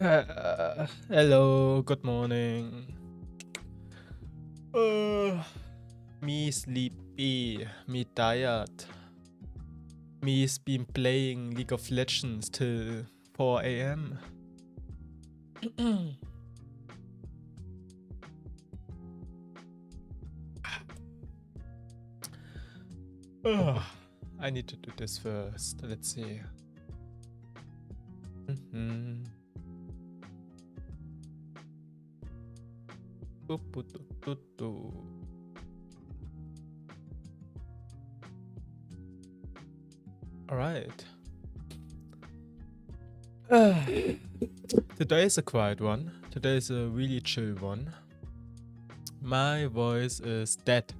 Hello, good morning. Me sleepy, me tired. Me's been playing League of Legends till 4 a.m. I need to do this first. Let's see. Alright. Today is a quiet one. Today is a really chill one. My voice is dead.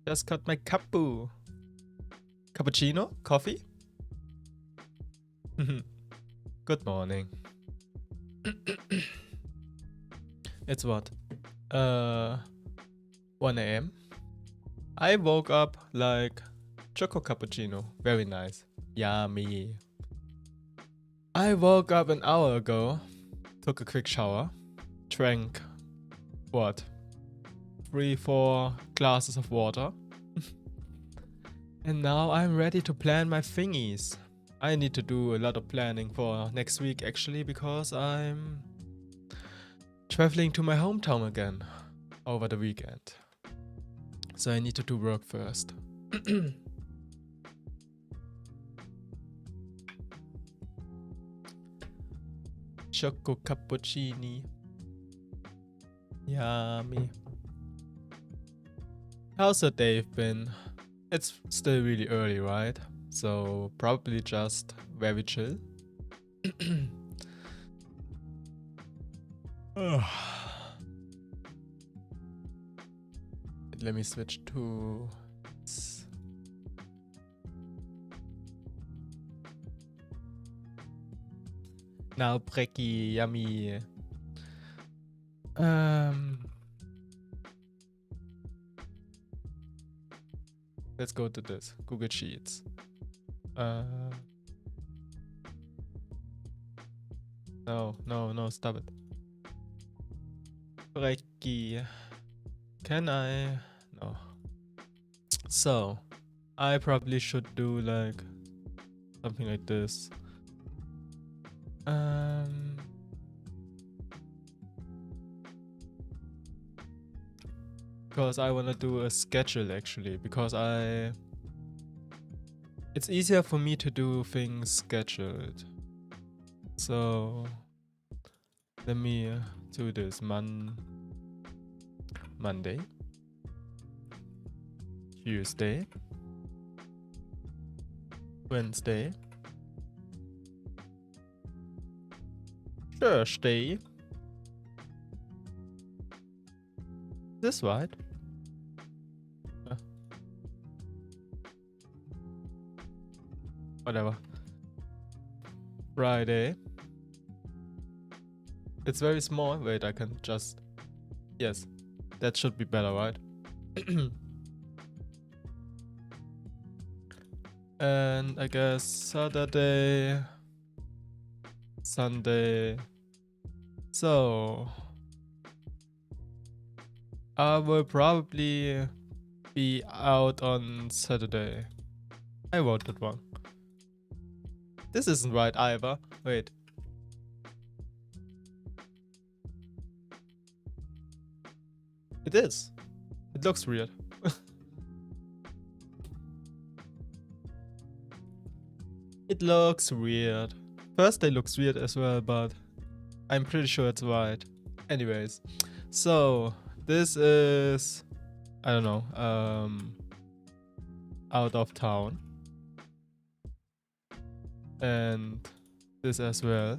Just got my cappuccino. Coffee? Good morning. It's what? 1 a.m. I woke up like choco cappuccino. Very nice. Yummy. I woke up an hour ago. Took a quick shower. Drank what? 3-4 glasses of water. And now I'm ready to plan my thingies. I need to do a lot of planning for next week actually, because I'm traveling to my hometown again over the weekend. So I need to do work first. Choco cappuccini. Yummy. How's the day been? It's still really early, right? So probably just very chill. Let me switch to now brekkie, yummy. Let's go to this Google Sheets. No, stop it. Brekkie. Can I? No. So, I probably should do like something like this. Because I want to do a schedule actually, because it's easier for me to do things scheduled. So let me do this. Monday, Tuesday, Wednesday, Thursday. This right? Whatever. Friday. It's very small. Wait, I can just... Yes, that should be better, right? And I guess Saturday, Sunday. So I will probably be out on Saturday. I wrote that wrong. This isn't right either. Wait. It is. It looks weird. It looks weird. Thursday looks weird as well, but I'm pretty sure it's right. Anyways, so this is, I don't know, out of town. And this as well.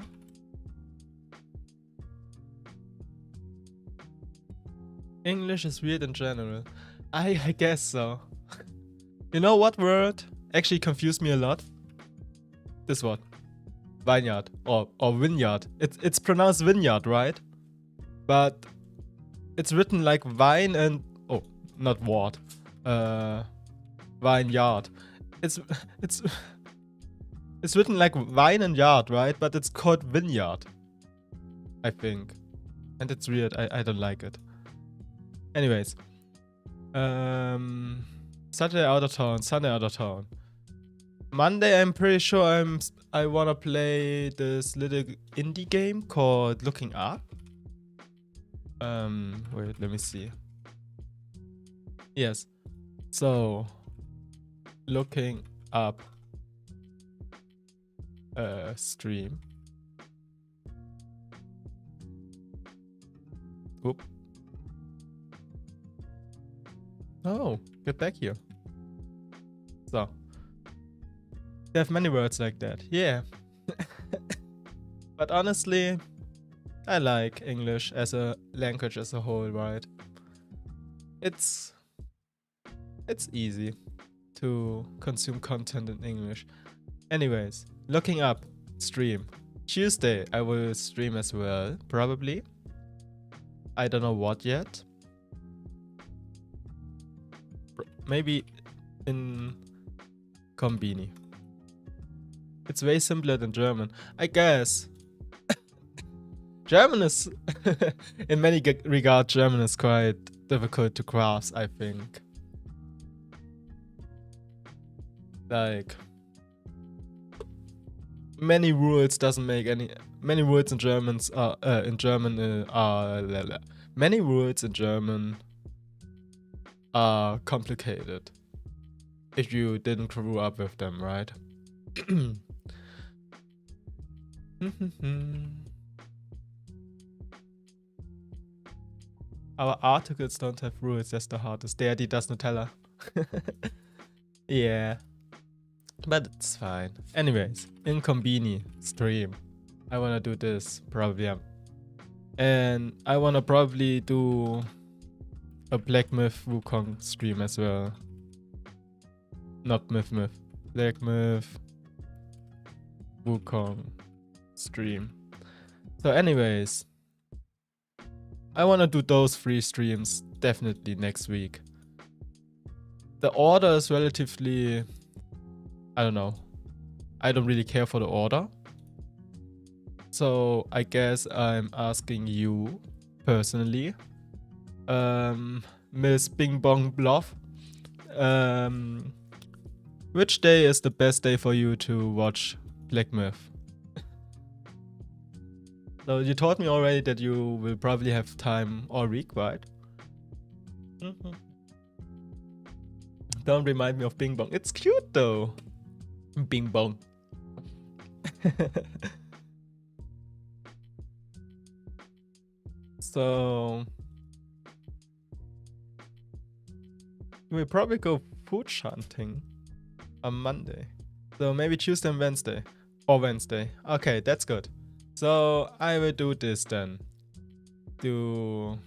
English is weird in general. I guess so. You know what word actually confused me a lot? This one. Vineyard or vineyard. It's pronounced vineyard, right? But it's written like vine and not ward. Vineyard. It's It's written like wine and yard, right? But it's called vineyard, I think. And it's weird. I don't like it. Anyways. Saturday out of town, Sunday out of town. Monday, I'm pretty sure I wanna play this little indie game called Looking Up. Wait, let me see. Yes. So, Looking Up stream. Oop. Oh, get back here. So. They have many words like that. Yeah. But honestly, I like English as a language as a whole, right? It's easy to consume content in English. Anyways, Looking Up stream. Tuesday I will stream as well, probably. I don't know what yet. Maybe in Kombini. It's way simpler than German, I guess. German is, in many regards, German is quite difficult to grasp, I think. Like, many rules doesn't make any. Many words in German are many words in German are complicated. If you didn't grow up with them, right? Our articles don't have rules, that's the hardest. There, die das Nutella. Yeah. But it's fine. Anyways, in Kombini stream, I wanna do this, probably. And I wanna probably do a Black Myth Wukong stream as well. Not Myth. Black Myth Wukong stream. So anyways, I wanna do those 3 streams definitely next week. The order is relatively, I don't know. I don't really care for the order. So I guess I'm asking you personally, Miss Bing Bong Bluff, which day is the best day for you to watch Black Myth? So you told me already that you will probably have time all week, right? Don't remind me of Bing Bong. It's cute though. Bing Bong. So we'll probably go food hunting on Monday. So maybe Tuesday and Wednesday. Or Wednesday. Okay, that's good. So I will do this then. Do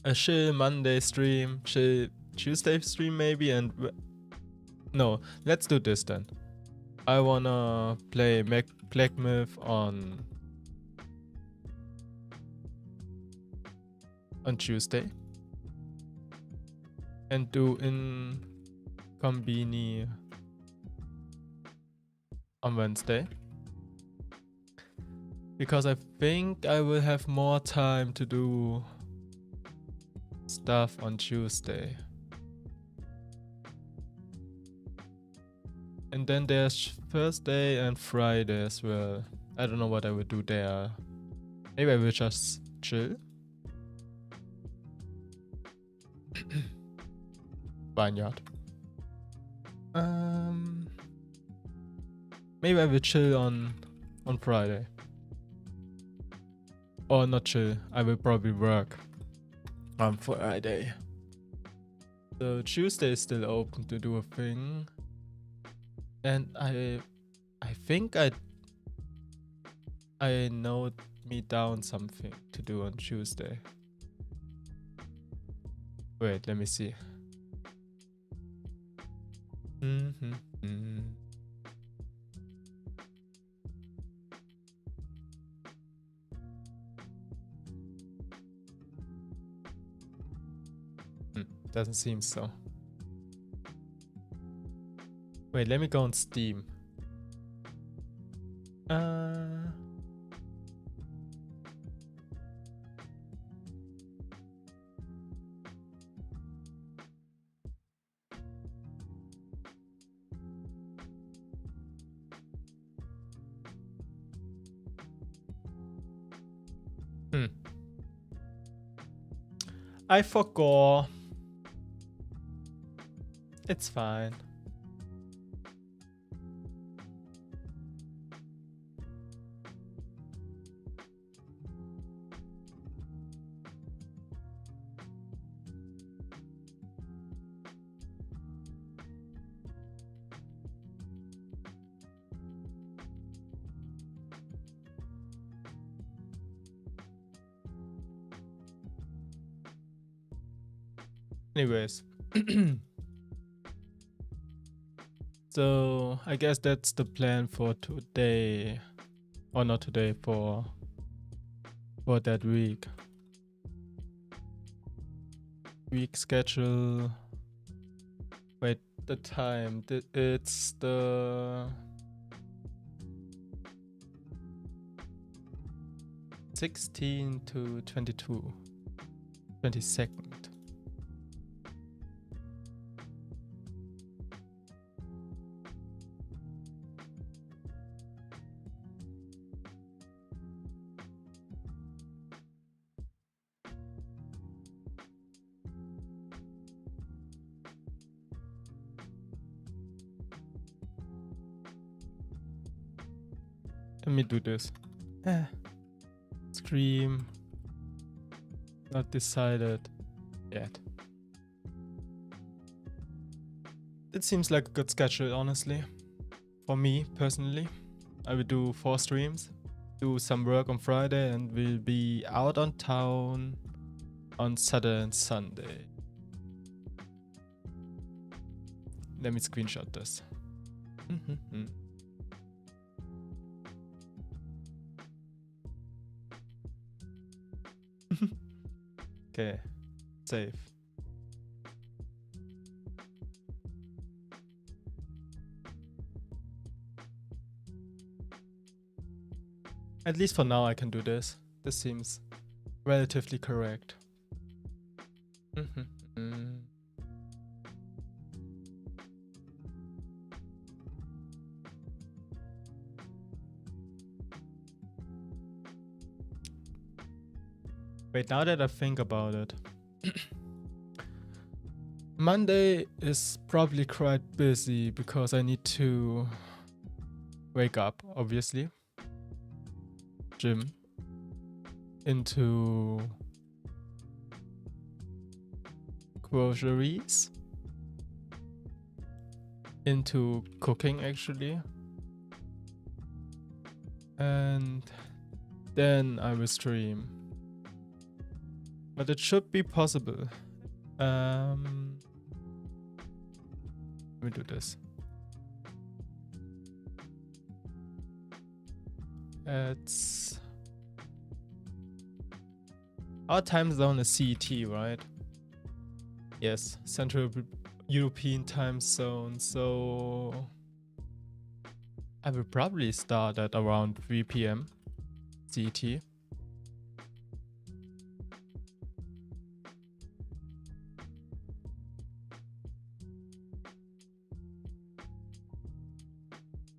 a chill Monday stream, chill Tuesday stream maybe, and no, let's do this then. I wanna play Black Myth on Tuesday. And do in Kombini on Wednesday. Because I think I will have more time to do stuff on Tuesday. And then there's Thursday and Friday as well. I don't know what I will do there. Maybe I will just chill. Vineyard. Maybe I will chill on Friday. Or not chill. I will probably work on Friday. So Tuesday is still open to do a thing. And I think I note me down something to do on Tuesday. Wait, let me see. Doesn't seem so. Wait, let me go on Steam. I forgot. It's fine. Anyways. So I guess that's the plan for today. Or not today, for that week. Week schedule. Wait, the time. It's the 16 to 22. 22nd. Let me do this. Stream. Not decided yet. It seems like a good schedule, honestly. For me, personally. I will do 4 streams. Do some work on Friday and will be out on town on Saturday and Sunday. Let me screenshot this. Okay, save. At least for now I can do this. This seems relatively correct. Wait, now that I think about it. Monday is probably quite busy because I need to wake up, obviously. Gym. Into groceries. Into cooking, actually. And then I will stream. But it should be possible. Let me do this. It's... Our time zone is CET, right? Yes, Central European time zone. So I will probably start at around 3 PM CET.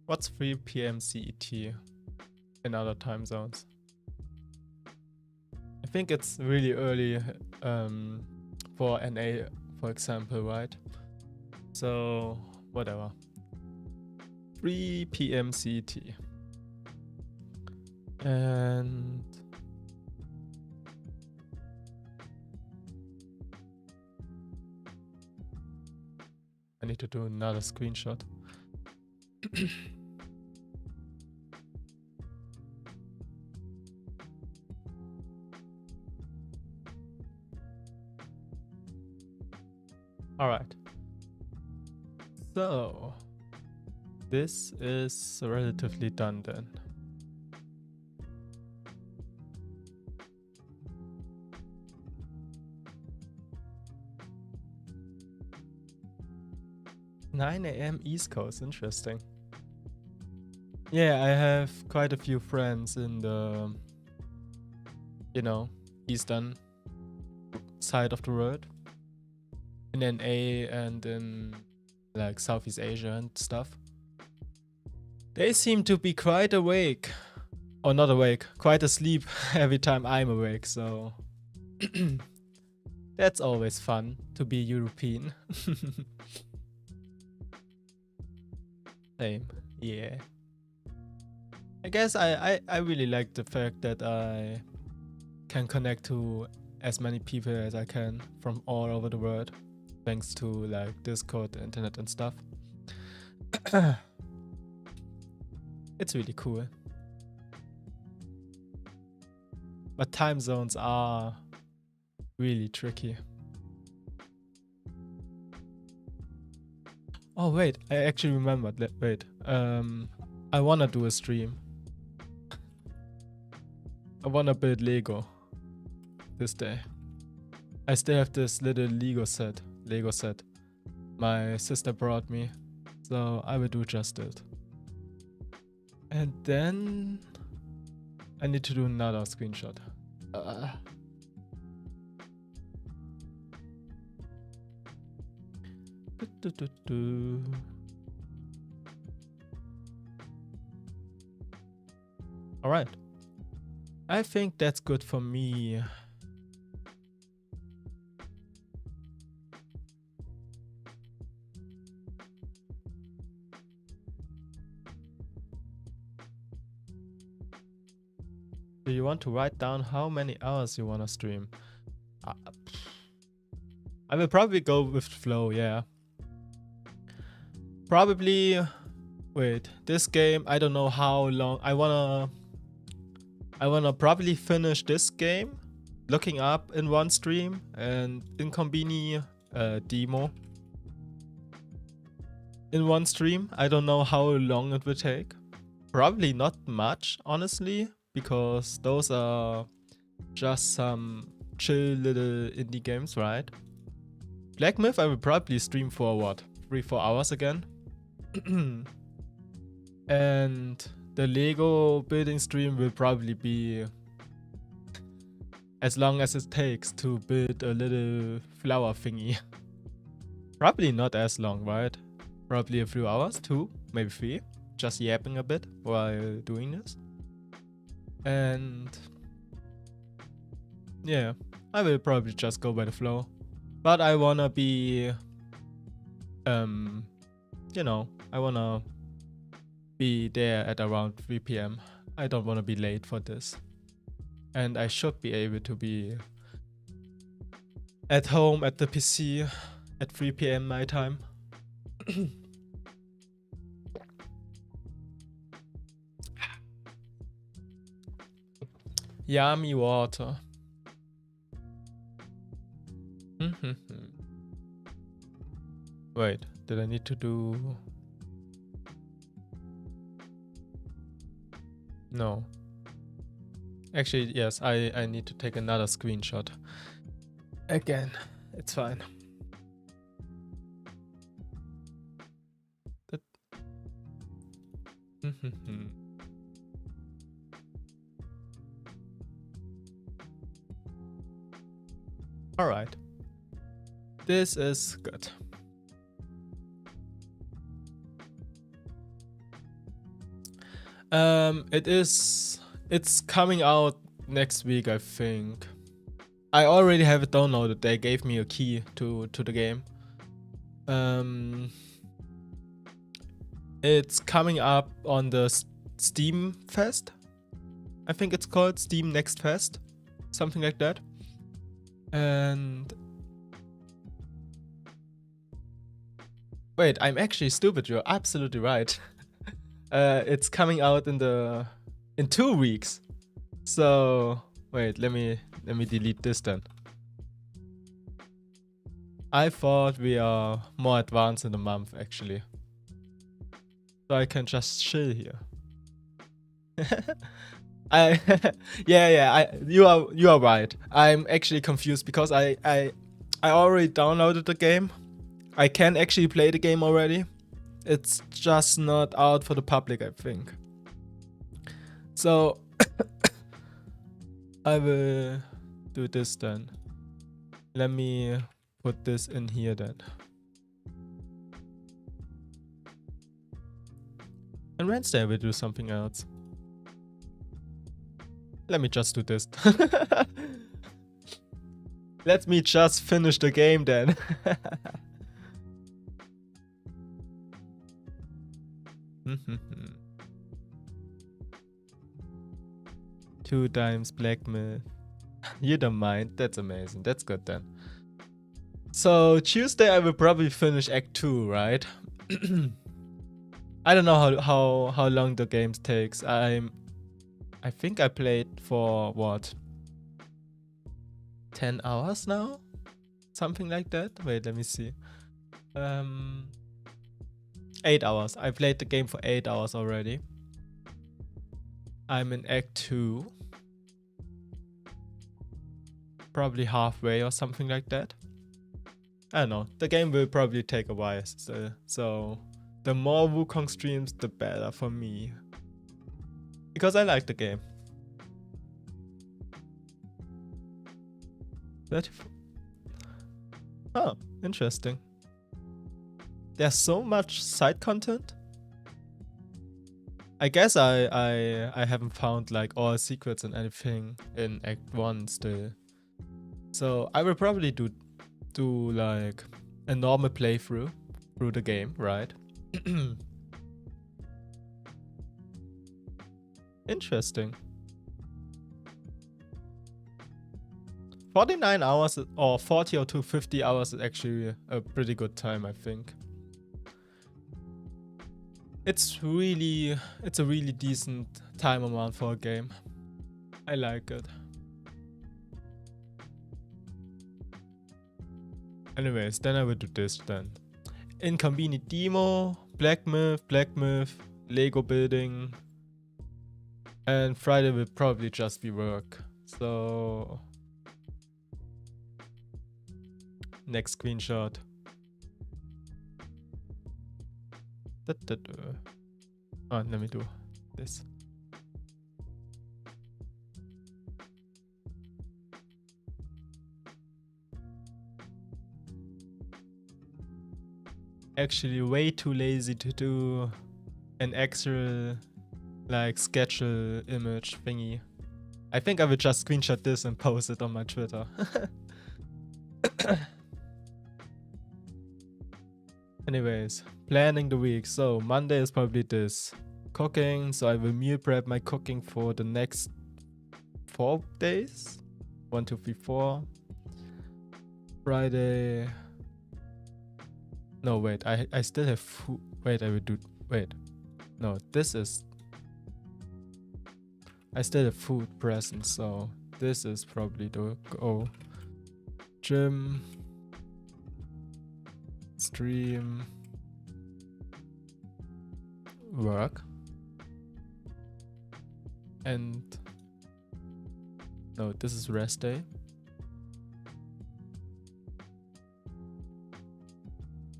What's 3 PM CET in other time zones? I think it's really early for NA, for example, right? So, whatever. 3 PM CET. And I need to do another screenshot. All right. So this is relatively done then. (9 AM East Coast), interesting. Yeah, I have quite a few friends in the, you know, eastern side of the world. In NA and in like Southeast Asia and stuff. They seem to be quite awake or not awake, quite asleep every time I'm awake, so that's always fun to be European. Same, yeah. I guess I really like the fact that I can connect to as many people as I can from all over the world, thanks to like Discord, the internet and stuff. It's really cool. But time zones are really tricky. Oh wait, I actually remembered. Wait, I wanna do a stream. I wanna build Lego this day. I still have this little Lego set my sister brought me, so I will do just it. And then I need to do another screenshot. All right. I think that's good for me. Do you want to write down how many hours you want to stream? I will probably go with flow, yeah. Probably, wait, this game, I don't know how long. I wanna probably finish this game, looking up in one stream, and Incombini demo in one stream. I don't know how long it will take. Probably not much, honestly, because those are just some chill little indie games, right? Black Myth I will probably stream for what, 3-4 hours again. And the Lego building stream will probably be as long as it takes to build a little flower thingy. Probably not as long, right? Probably a few hours, 2, maybe 3. Just yapping a bit while doing this. And yeah, I will probably just go by the flow. But I wanna be, you know, I wanna be there at around 3 PM. I don't wanna be late for this. And I should be able to be at home at the PC at 3 PM my time. Yummy water. Wait, did I need to do... No. Actually, yes, I need to take another screenshot. Again, it's fine. All right. This is good. It's coming out next week, I think. I already have it downloaded. They gave me a key to the game. It's coming up on the Steam Fest. I think it's called Steam Next Fest. Something like that. And wait, I'm actually stupid. You're absolutely right. It's coming out in 2 weeks. So wait, let me delete this then. I thought we are more advanced in a month actually. So I can just chill here. You are right. I'm actually confused because I already downloaded the game. I can actually play the game already. It's just not out for the public, I think. So I will do this then. Let me put this in here then. And Wednesday I will do something else. Let me just do this. Let me just finish the game then. Two times black myth. You don't mind? That's amazing. That's good then. So Tuesday I will probably finish Act 2, right? I don't know how long the game takes. I think I played for what? 10 hours now? Something like that? Wait, let me see. 8 hours. I played the game for 8 hours already. I'm in Act 2. Probably halfway or something like that. I don't know. The game will probably take a while still. So the more Wukong streams, the better for me. Because I like the game. 34. Oh, interesting. There's so much side content. I guess I haven't found like all secrets and anything in Act 1 still. So I will probably do like a normal playthrough through the game, right? Interesting. 49 hours or 40 or to 50 hours is actually a pretty good time, I think. It's a really decent time amount for a game. I like it. Anyways, then I will do this then. Inconvenient Demo, Black Myth, Lego building. And Friday will probably just be work. So next screenshot. Oh, let me do this. Actually way too lazy to do an actual like schedule image thingy. I think I will just screenshot this and post it on my Twitter. Anyways, planning the week. So Monday is probably this. Cooking, so I will meal prep my cooking for the next 4 days. 1, 2, 3, 4. Friday. No, wait, I still have food. Wait, I will do. Wait. No, this is. I still have food present, so this is probably the go. Gym. Stream. Work. And. No, this is rest day.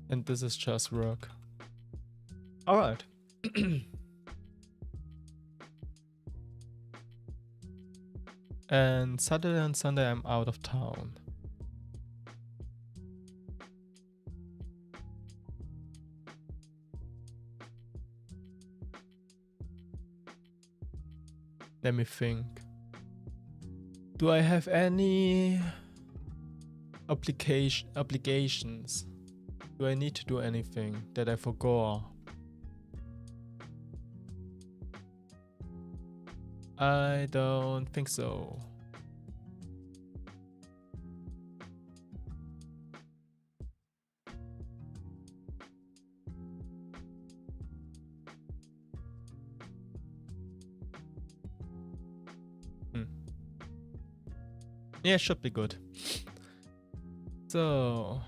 And this is just work. Alright. And Saturday and Sunday I'm out of town. Let me think. Do I have any obligations? Do I need to do anything that I forgot? I don't think so. Yeah, should be good. So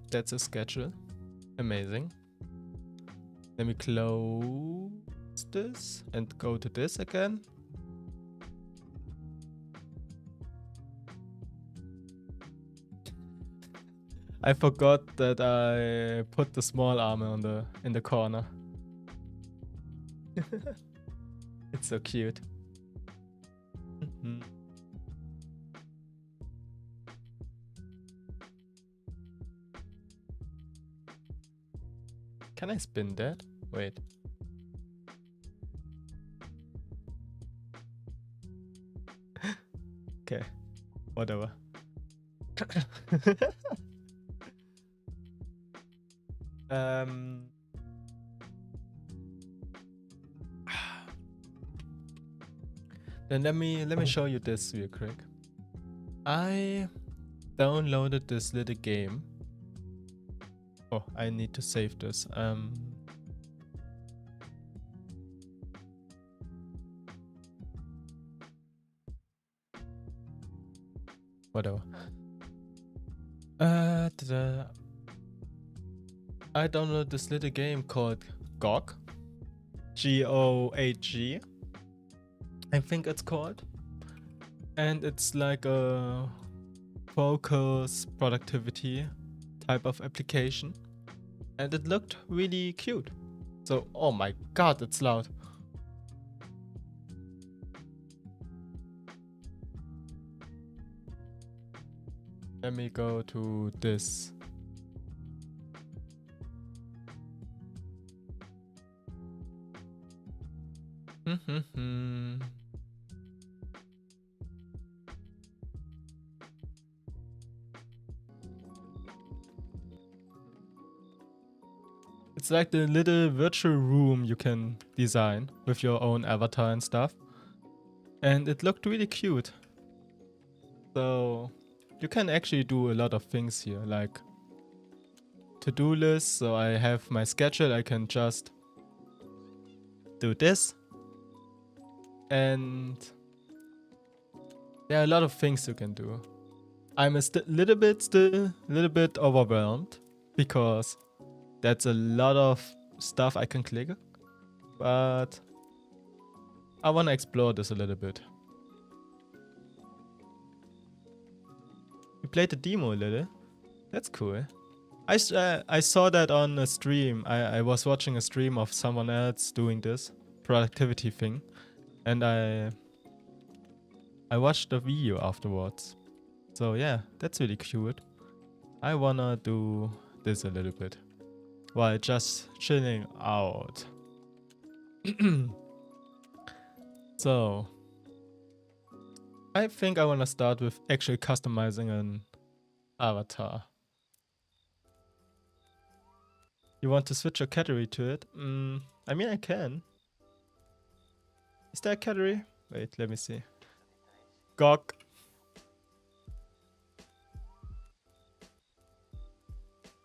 that's a schedule. Amazing. Let me close this and go to this again. I forgot that I put the small armor in the corner. It's so cute. Can I spin that? Wait. Okay, whatever. um. Then let me show you this real quick. I downloaded this little game. Oh, I need to save this. Whatever. I downloaded this little game called GOG. G-O-A-G. I think it's called. And it's like a focus productivity type of application. And it looked really cute. So, oh my god, it's loud. Let me go to this. It's like the little virtual room you can design with your own avatar and stuff. And it looked really cute. So you can actually do a lot of things here, like to-do list. So I have my schedule, I can just do this. And there are a lot of things you can do. I'm a little bit overwhelmed because that's a lot of stuff I can click. But I want to explore this a little bit. We played the demo a little. That's cool. I saw that on a stream. I was watching a stream of someone else doing this productivity thing. And I watched the video afterwards. So yeah, that's really cute. I wanna do this a little bit while just chilling out. So I think I wanna start with actually customizing an avatar. You want to switch your category to it? I mean, I can. Is there a category? Wait, let me see. GOG.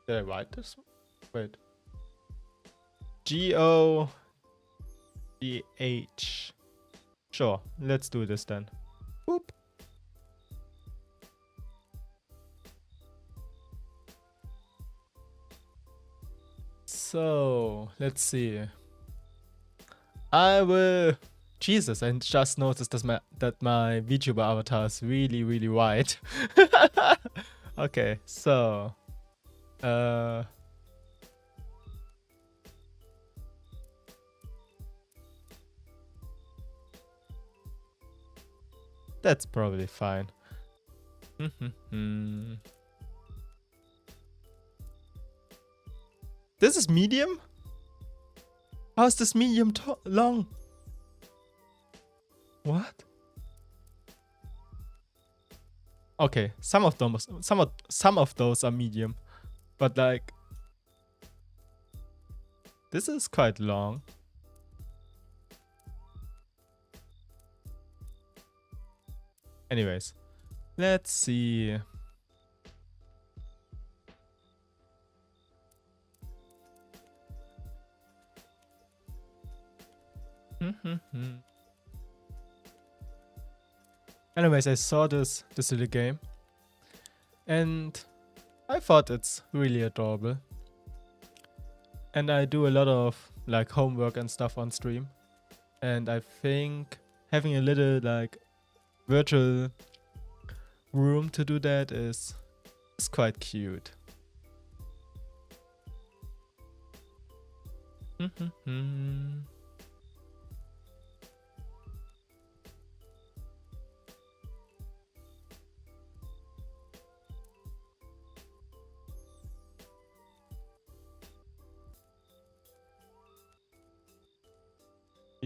Did I write this? Wait. G-O-G-H. Sure, let's do this then. Boop. So, let's see. I will... Jesus, I just noticed that my Vtuber avatar is really, really wide. Okay, so... that's probably fine. This is medium? How is this medium long? What? Okay, some of those are medium, but like this is quite long. Anyways, let's see. Anyways, I saw this little game and I thought it's really adorable. And I do a lot of like homework and stuff on stream. And I think having a little like virtual room to do that is quite cute.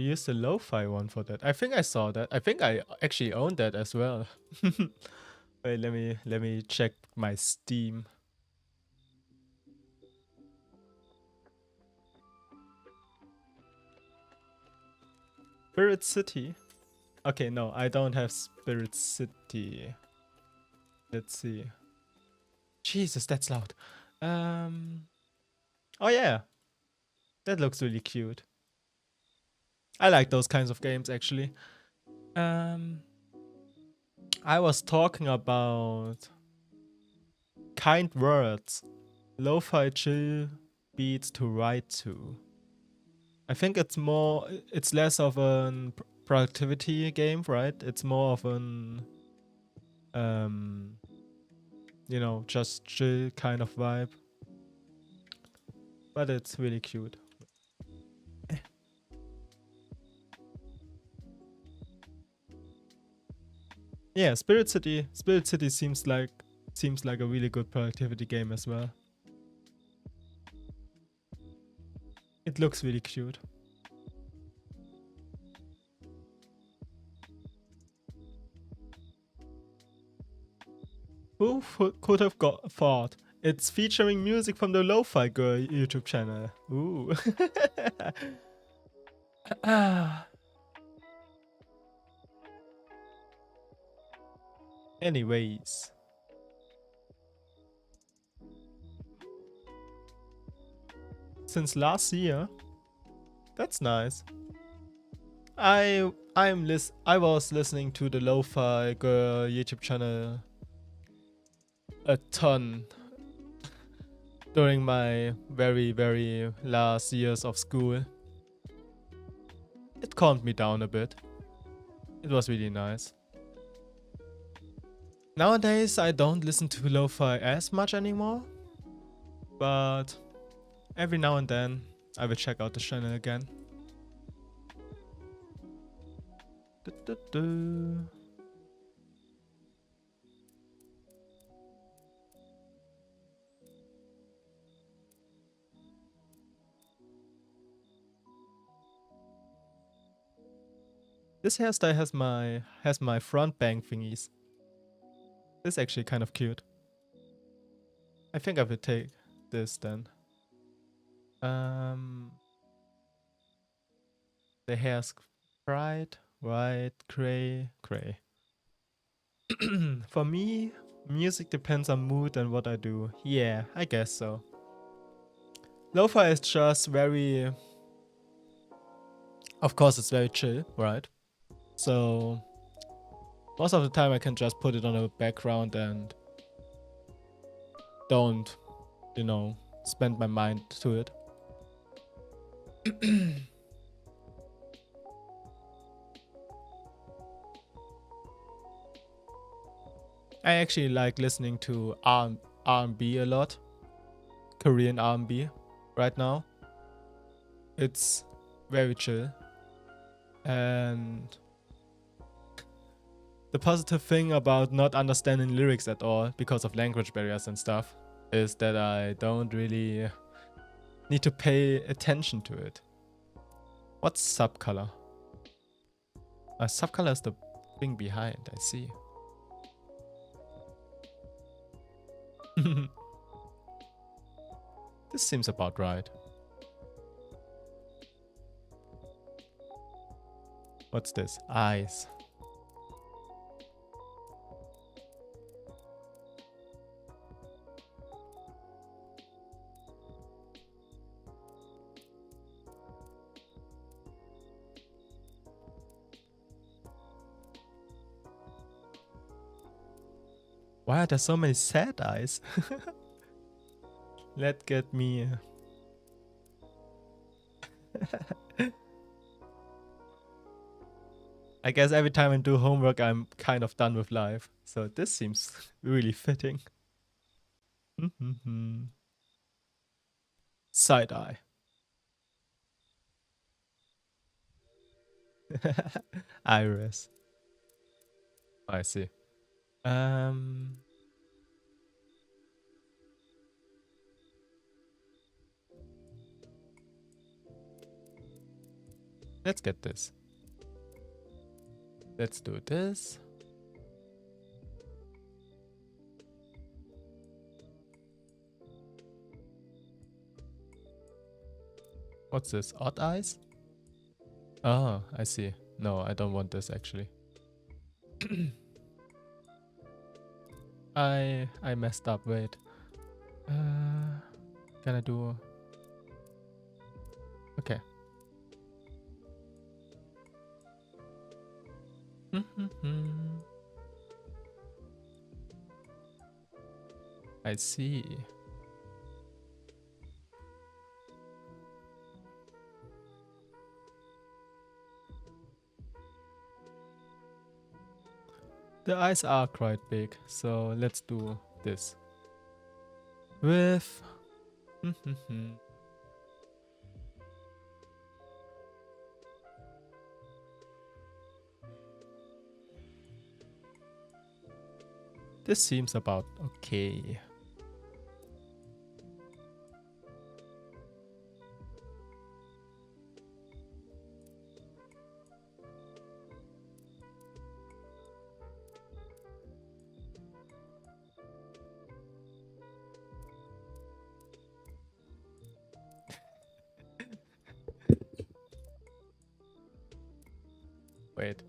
You used the lo-fi one for that. I think I saw that. I think I actually own that as well. Wait, let me check my Steam. Spirit City. Okay, no, I don't have Spirit City. Let's see. Jesus, that's loud. Oh yeah, that looks really cute. I like those kinds of games actually. I was talking about kind words, lo-fi chill beats to write to. I think it's less of a productivity game, right? It's more of an, just chill kind of vibe. But it's really cute. Yeah, Spirit City. Spirit City seems like a really good productivity game as well. It looks really cute. Who could have thought? It's featuring music from the Lo-Fi Girl YouTube channel. Ooh. Anyways. Since last year. That's nice. I was listening to the Lo-Fi Girl YouTube channel a ton during my very, very last years of school. It calmed me down a bit. It was really nice. Nowadays, I don't listen to lo-fi as much anymore, but every now and then, I will check out the channel again. This hairstyle has my front bang thingies. This is actually kind of cute. I think I will take this then. The hair's bright, white, gray. For me, music depends on mood and what I do. Yeah, I guess so. Lo-fi is just very... Of course, it's very chill, right? So most of the time I can just put it on a background and don't, spend my mind to it. I actually like listening to R&B a lot. Korean R&B right now. It's very chill. And the positive thing about not understanding lyrics at all because of language barriers and stuff is that I don't really need to pay attention to it. What's subcolor? Subcolor is the thing behind, I see. This seems about right. What's this? Eyes. Why are there so many sad eyes? Let get me... I guess every time I do homework, I'm kind of done with life. So this seems really fitting. Side eye. Iris. I see. Let's get this. Let's do this. What's this? Odd eyes? Oh, I see. No, I don't want this actually. I messed up. Wait. Can I do? Okay. I see. The eyes are quite big, so let's do this. With this seems about okay. Wait.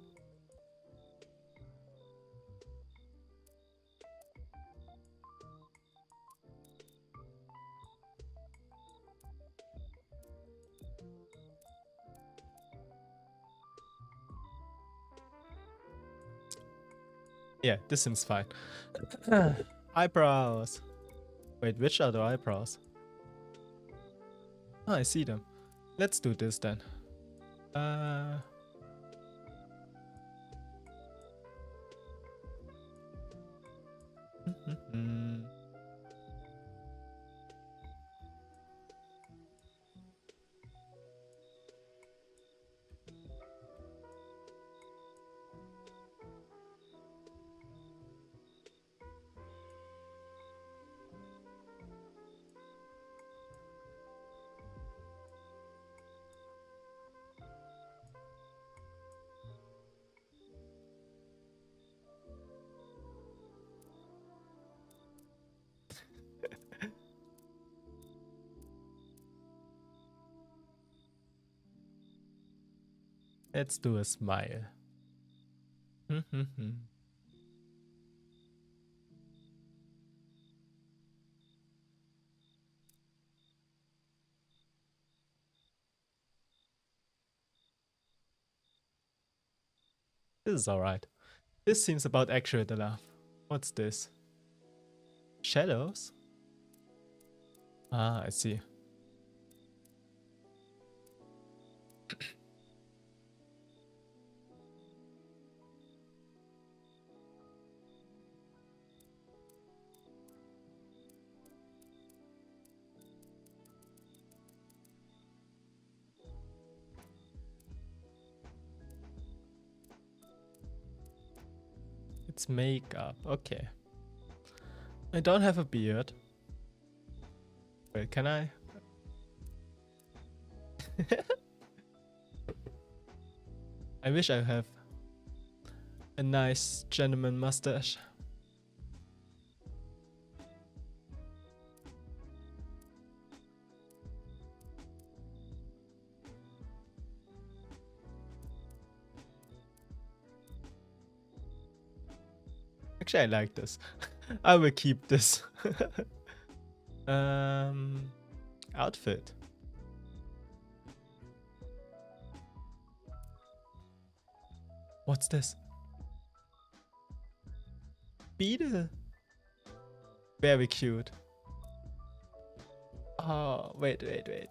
Yeah, this seems fine. Eyebrows. Wait, which are the eyebrows? Oh, I see them. Let's do this then. Let's do a smile. This is alright. This seems about accurate enough. What's this? Shadows? Ah, I see. It's makeup. Okay. I don't have a beard. Wait, can I? I wish I have a nice gentleman mustache. Actually, I like this. I will keep this. Outfit. What's this? Beetle. Very cute. Oh, wait. Okay,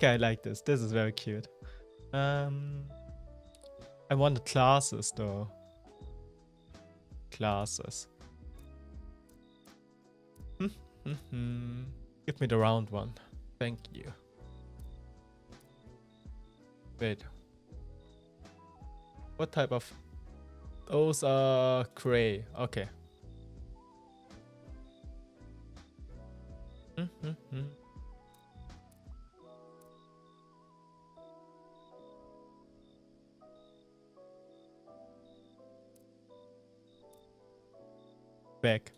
I like this. This is very cute. I want the glasses though. Glasses. Give me the round one. Thank you. Wait. What type of... Those are gray. Okay. Bag.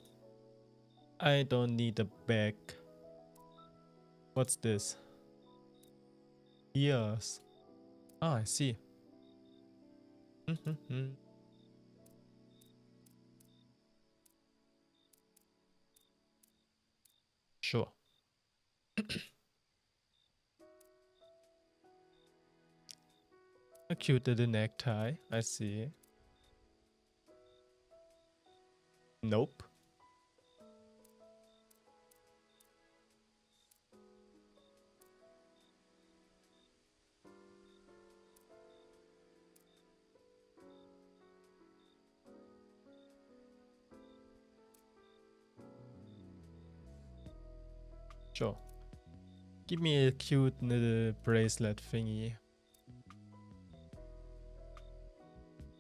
I don't need a bag. What's this? Ears. Ah, I see. Sure. A cute little necktie. I see. Nope. Sure. Give me a cute little bracelet thingy.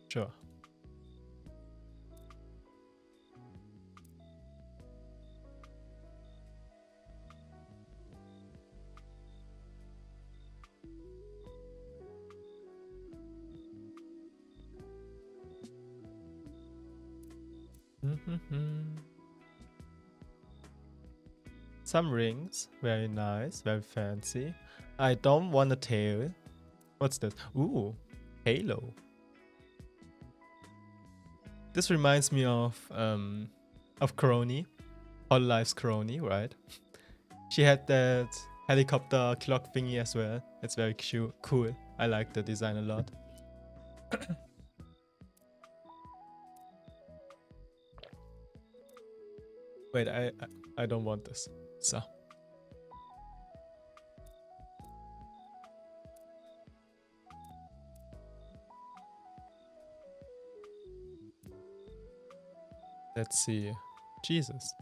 Sure. Some rings. Very nice. Very fancy. I don't want a tail. What's this? Ooh. Halo. This reminds me of Crony. Hololife's Crony, right? She had that helicopter clock thingy as well. It's very cute, cool. I like the design a lot. Wait, I don't want this. So. Let's see. Jesus.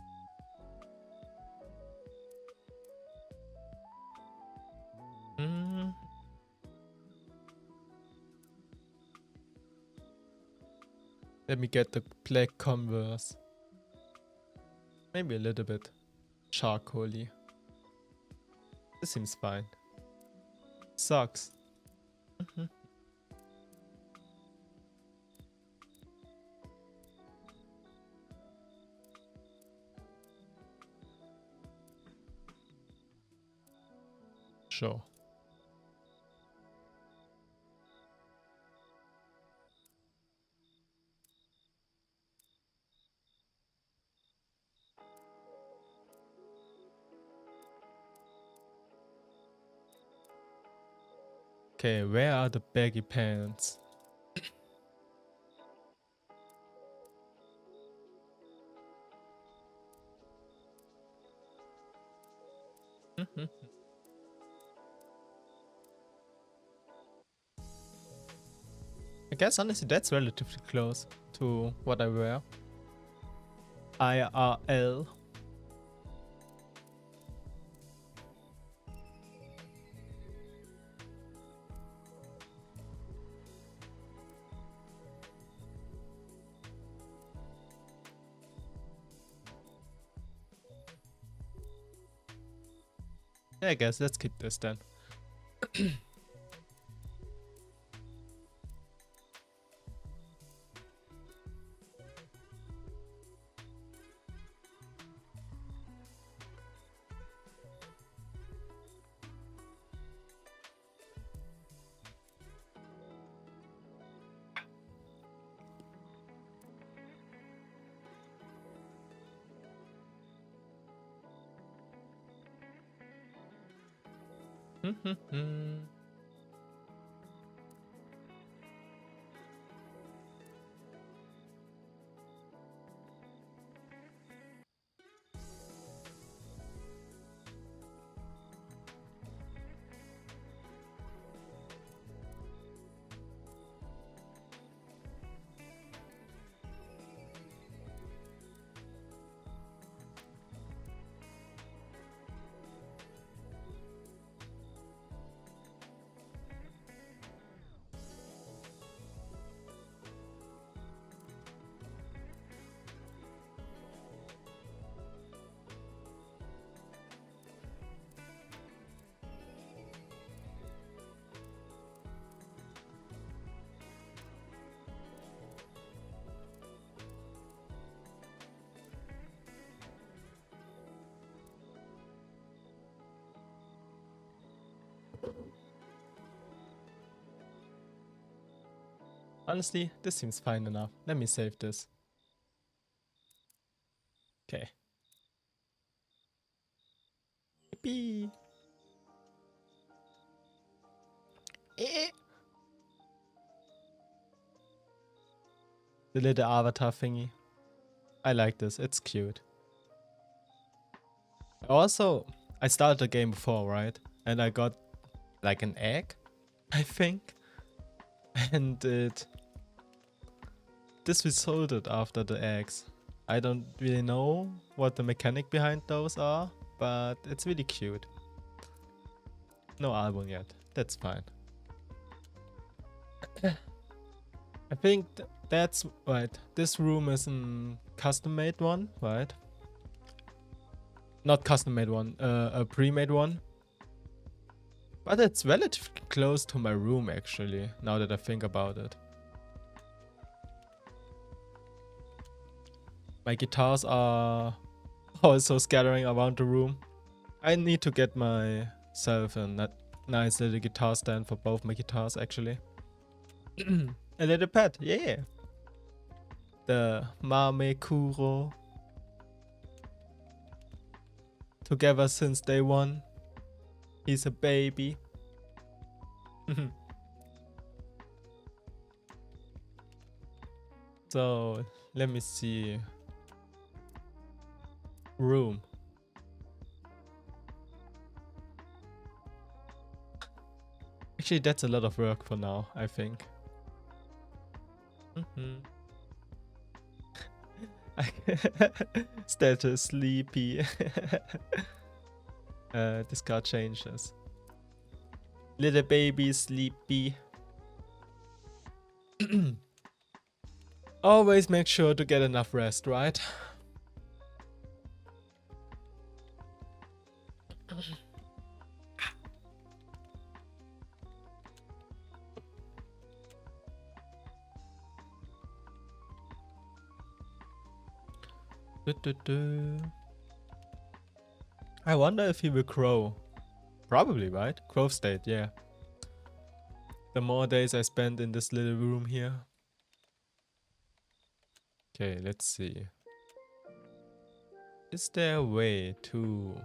Let me get the black Converse. Maybe a little bit charcoaly. This seems fine. Socks. Sure. Okay, where are the baggy pants? I guess honestly that's relatively close to what I wear. IRL. Yeah, I guess let's keep this then. Honestly, this seems fine enough. Let me save this. Okay. Yippee! Eh. The little avatar thingy. I like this. It's cute. Also, I started the game before, right? And I got like an egg, I think. And it this resulted after the eggs. I don't really know what the mechanic behind those are, but it's really cute. No album yet. That's fine. I think that's right. This room is a custom made one, right? Not custom made one, a pre-made one. But it's relatively close to my room actually, now that I think about it. My guitars are also scattering around the room. I need to get myself a nice little guitar stand for both my guitars actually. A little pet, yeah. The Mame Kuro. Together since day one. He's a baby. So, let me see. Room. Actually, that's a lot of work for now, I think. Status sleepy. This card changes. Little baby sleepy. Always make sure to get enough rest, right? I wonder if he will grow. Probably, right? Growth state, yeah. The more days I spend in this little room here. Okay, let's see. Is there a way to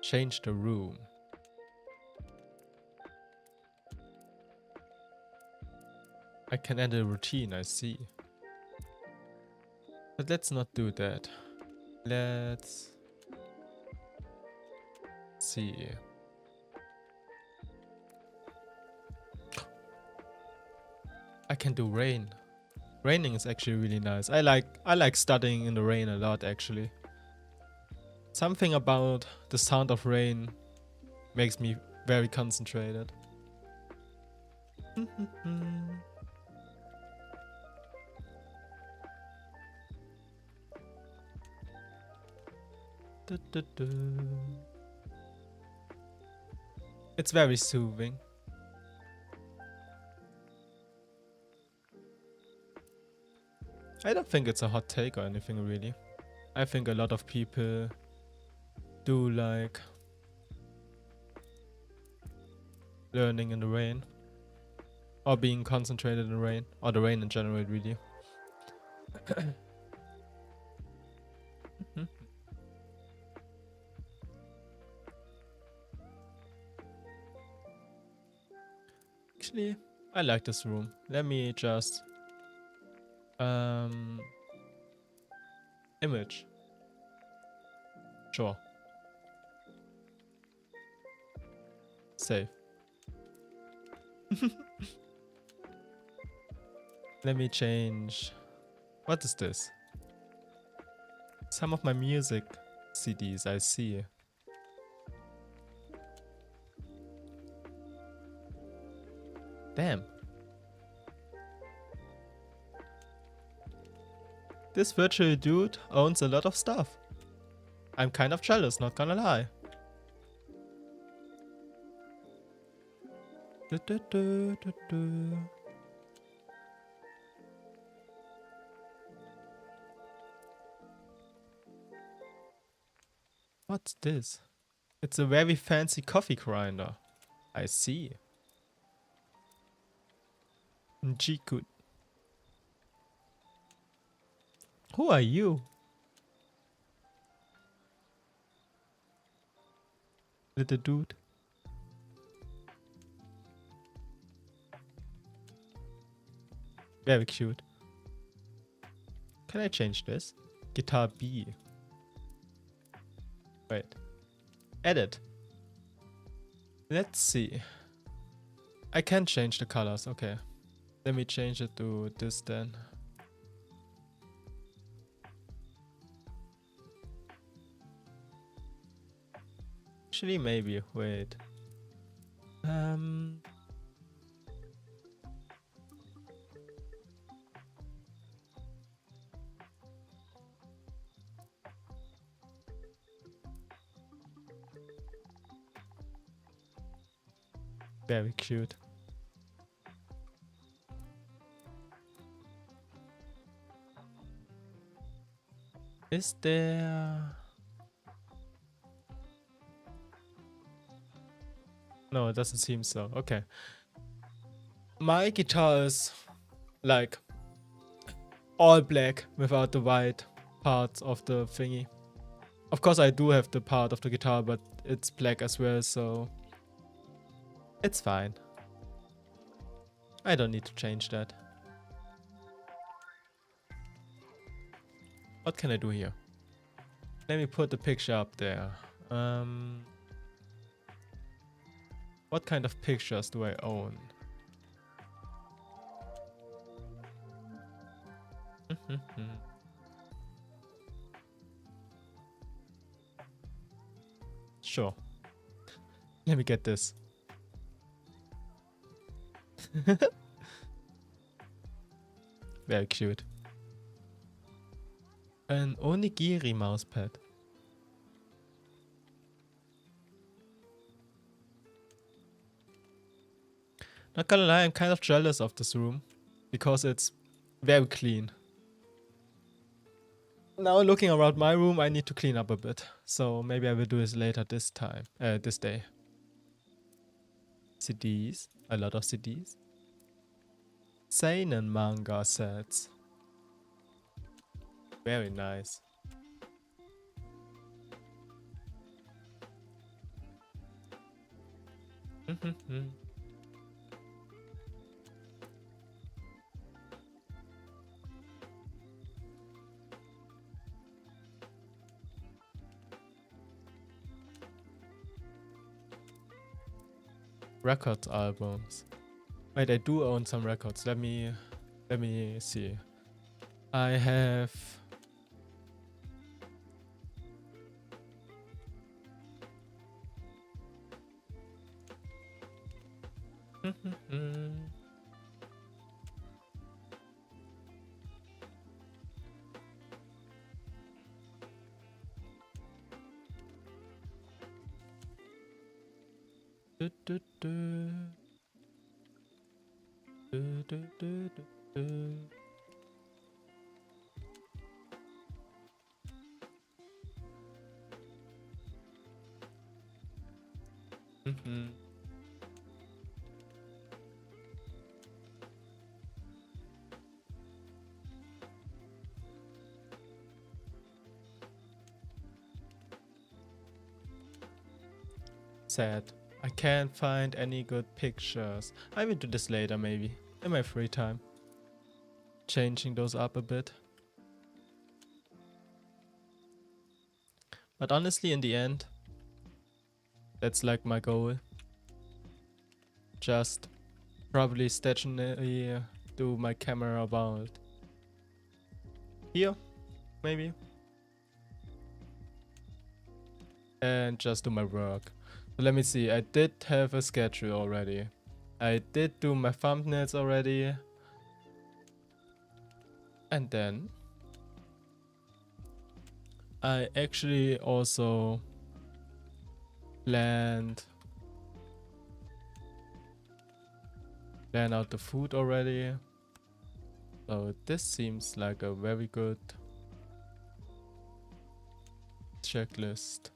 change the room? I can add a routine, I see. But let's not do that. Let's see. I can do rain. Raining is actually really nice. I like studying in the rain a lot actually. Something about the sound of rain makes me very concentrated. It's very soothing. I don't think it's a hot take or anything really. I think a lot of people do like learning in the rain. Or being concentrated in the rain. Or the rain in general really. Actually, I like this room. Let me just image. Sure. Save. Let me change. What is this? Some of my music CDs, I see. Damn. This virtual dude owns a lot of stuff. I'm kind of jealous, not gonna lie. What's this? It's a very fancy coffee grinder. I see. Njikut. Who are you? Little dude. Very cute. Can I change this? Guitar B. Wait. Edit. Let's see. I can change the colors. Okay. Let me change it to this then. Actually, maybe. Wait. Very cute. Is there... No, it doesn't seem so. Okay. My guitar is like all black without the white parts of the thingy. Of course I do have the part of the guitar, but it's black as well, so it's fine. I don't need to change that. What can I do here? Let me put the picture up there. What kind of pictures do I own? Sure. Let me get this. Very cute. An onigiri mousepad. Not gonna lie, I'm kind of jealous of this room because it's very clean. Now looking around my room, I need to clean up a bit. So maybe I will do this later this time, this day. CDs, a lot of CDs. Seinen manga sets. Very nice. Records albums. Wait, I do own some records. Let me see. I have sad. I can't find any good pictures. I will do this later maybe, in my free time. Changing those up a bit. But honestly, in the end, that's like my goal. Just probably stationary do my camera about here, maybe. And just do my work. So let me see, I did have a schedule already. I did do my thumbnails already. And then I actually also planned out the food already. So this seems like a very good checklist.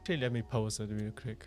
Actually, let me pause it real quick.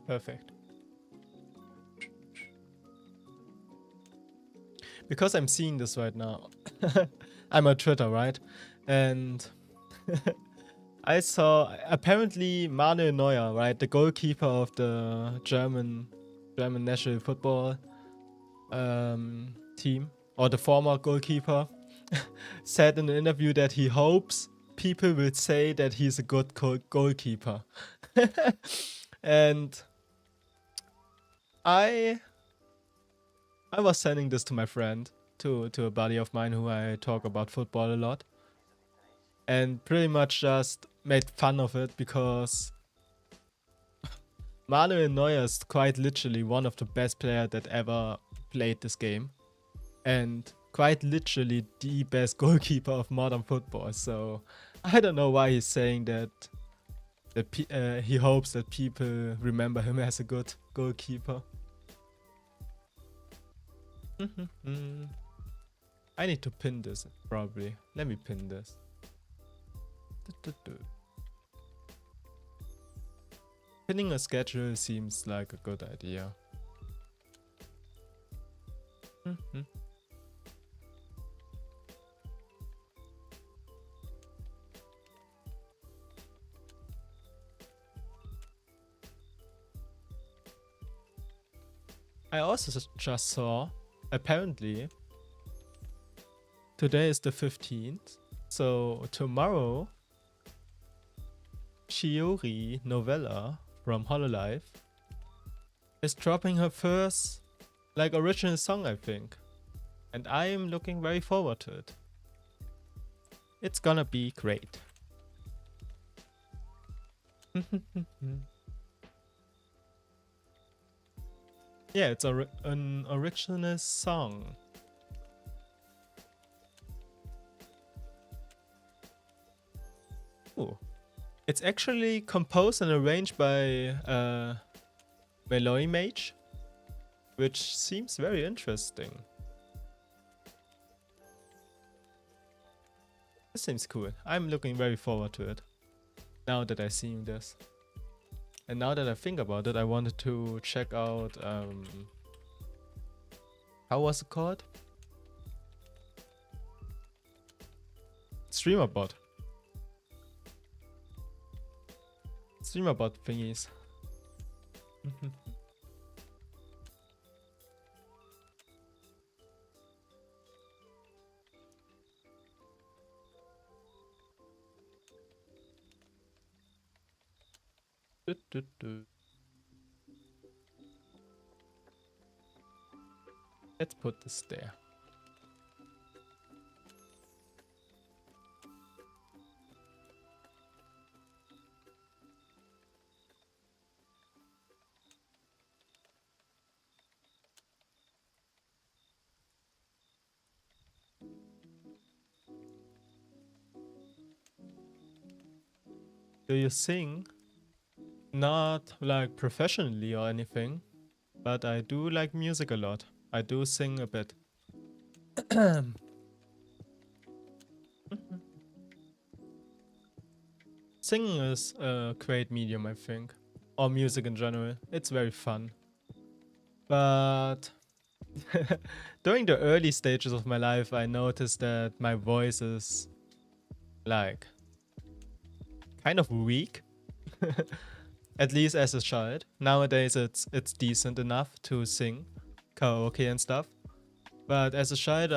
Perfect. Because I'm seeing this right now, I'm on Twitter, right? And I saw apparently Manuel Neuer, right, the goalkeeper of the German national football team, or the former goalkeeper, said in an interview that he hopes people will say that he's a good goalkeeper. And I was sending this to my friend, to a buddy of mine who I talk about football a lot, and pretty much just made fun of it because Manuel Neuer is quite literally one of the best players that ever played this game, and quite literally the best goalkeeper of modern football. So I don't know why he's saying that he hopes that people remember him as a good goalkeeper. I need to pin this, probably. Let me pin this. Pinning a schedule seems like a good idea. I also just saw, apparently, today is the 15th, so tomorrow, Shiori Novella from Hololive is dropping her first, like, original song, I think. And I am looking very forward to it. It's gonna be great. Yeah, it's an original song. Ooh. It's actually composed and arranged by Meloy Mage, which seems very interesting. This seems cool. I'm looking very forward to it, now that I've seen this. And now that I think about it, I wanted to check out, how was it called? Streamerbot. Streamerbot thingies. Let's put this there. Do you sing? Not like professionally or anything, but I do like music a lot. I do sing a bit. Singing is a great medium, I think. Or music in general. It's very fun. But during the early stages of my life, I noticed that my voice is like kind of weak. At least as a child. Nowadays it's decent enough to sing karaoke and stuff. But as a child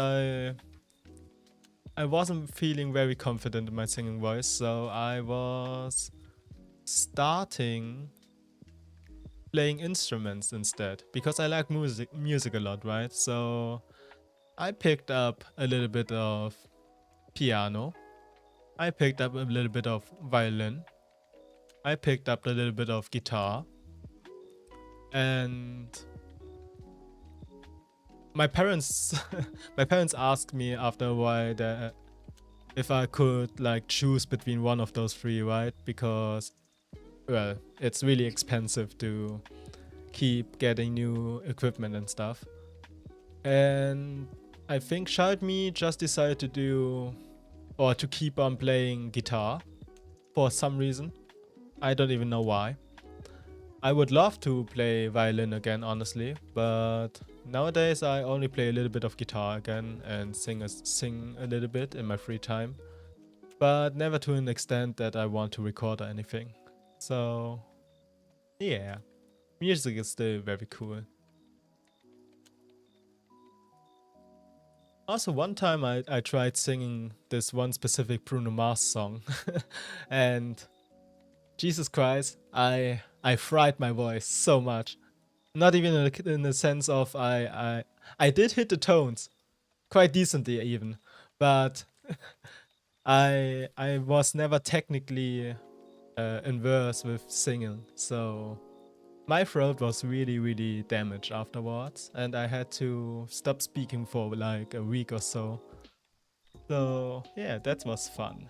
I wasn't feeling very confident in my singing voice, so I was starting playing instruments instead because I like music a lot, right? So I picked up a little bit of piano. I picked up a little bit of violin. I picked up a little bit of guitar. And my parents my parents asked me after a while that if I could like choose between one of those three, right? Because well, it's really expensive to keep getting new equipment and stuff. And I think child me just decided to do or to keep on playing guitar for some reason. I don't even know why. I would love to play violin again, honestly, but nowadays I only play a little bit of guitar again and sing a little bit in my free time, but never to an extent that I want to record or anything. So yeah, music is still very cool. Also, one time I tried singing this one specific Bruno Mars song and Jesus Christ, I fried my voice so much. Not even in the sense of I did hit the tones quite decently even, but I was never technically in verse with singing, so my throat was really damaged afterwards, and I had to stop speaking for like a week or so. So yeah, that was fun.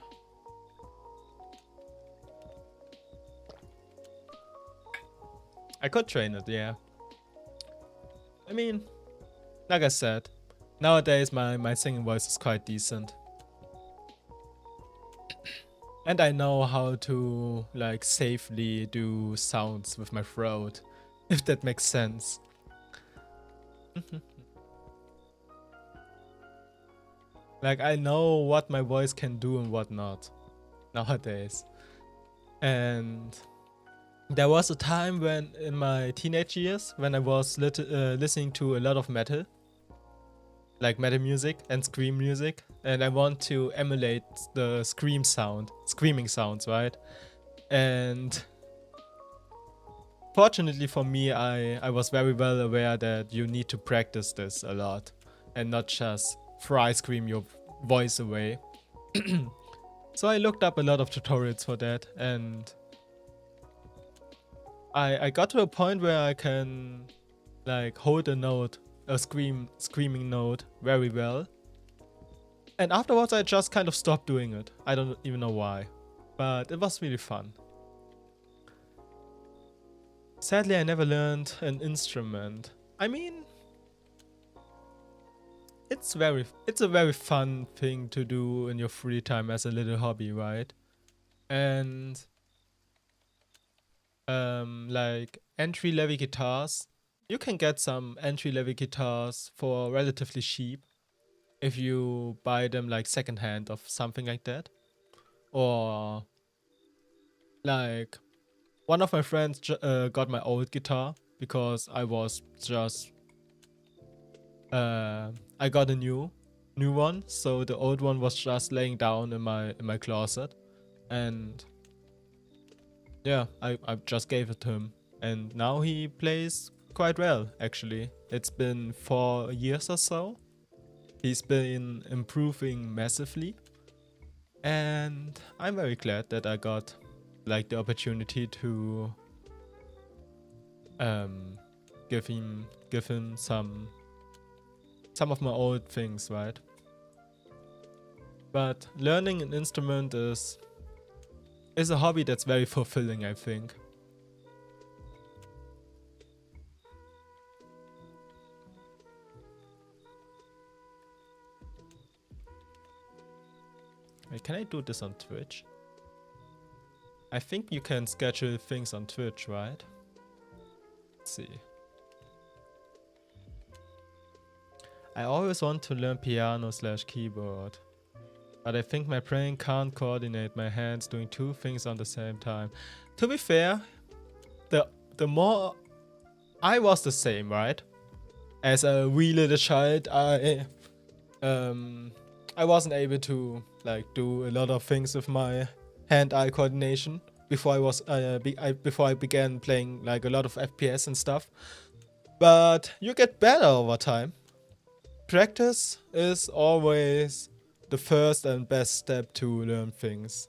I could train it, yeah. I mean, like I said, nowadays my singing voice is quite decent. And I know how to like safely do sounds with my throat, if that makes sense. Like I know what my voice can do and what not nowadays. And there was a time when in my teenage years when I was listening to a lot of metal, like metal music and scream music, and I want to emulate the screaming sounds, right? And fortunately for me, I was very well aware that you need to practice this a lot and not just fry scream your voice away. So I looked up a lot of tutorials for that, and I got to a point where I can like hold a note, a screaming note very well. And afterwards I just kind of stopped doing it. I don't even know why, but it was really fun. Sadly, I never learned an instrument. I mean, it's a very fun thing to do in your free time as a little hobby, right? And like entry-level guitars, you can get some entry-level guitars for relatively cheap if you buy them like secondhand of something like that. Or like one of my friends got my old guitar because I was just I got a new one, so the old one was just laying down in my closet, and yeah, I just gave it to him, and now he plays quite well actually. It's been 4 years or so. He's been improving massively, and I'm very glad that I got like the opportunity to give him some of my old things, right? But learning an instrument is is a hobby that's very fulfilling, I think. Wait, can I do this on Twitch? I think you can schedule things on Twitch, right? Let's see. I always want to learn piano/keyboard, but I think my brain can't coordinate my hands doing two things on the same time. To be fair, the more I was the same, right? As a wee little child, I wasn't able to like do a lot of things with my hand-eye coordination before I began playing like a lot of FPS and stuff. But you get better over time. Practice is always the first and best step to learn things.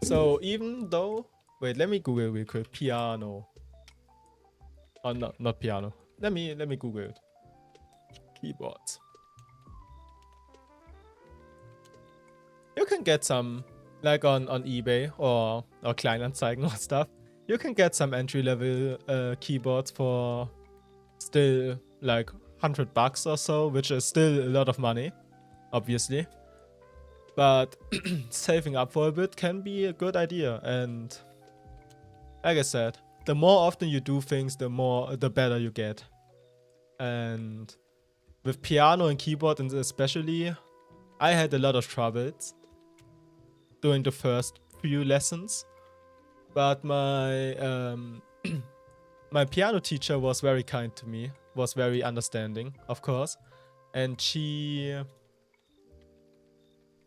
So even though, wait, let me Google real quick. Piano. Oh no, not piano. Let me Google it. Keyboards. You can get some, like on eBay or Kleinanzeigen or stuff. You can get some entry-level keyboards for still like $100 or so, which is still a lot of money, obviously. But saving up for a bit can be a good idea. And like I said, the more often you do things, the better you get. And with piano and keyboard, and especially, I had a lot of troubles during the first few lessons. But my my piano teacher was very kind to me, was very understanding, of course, and she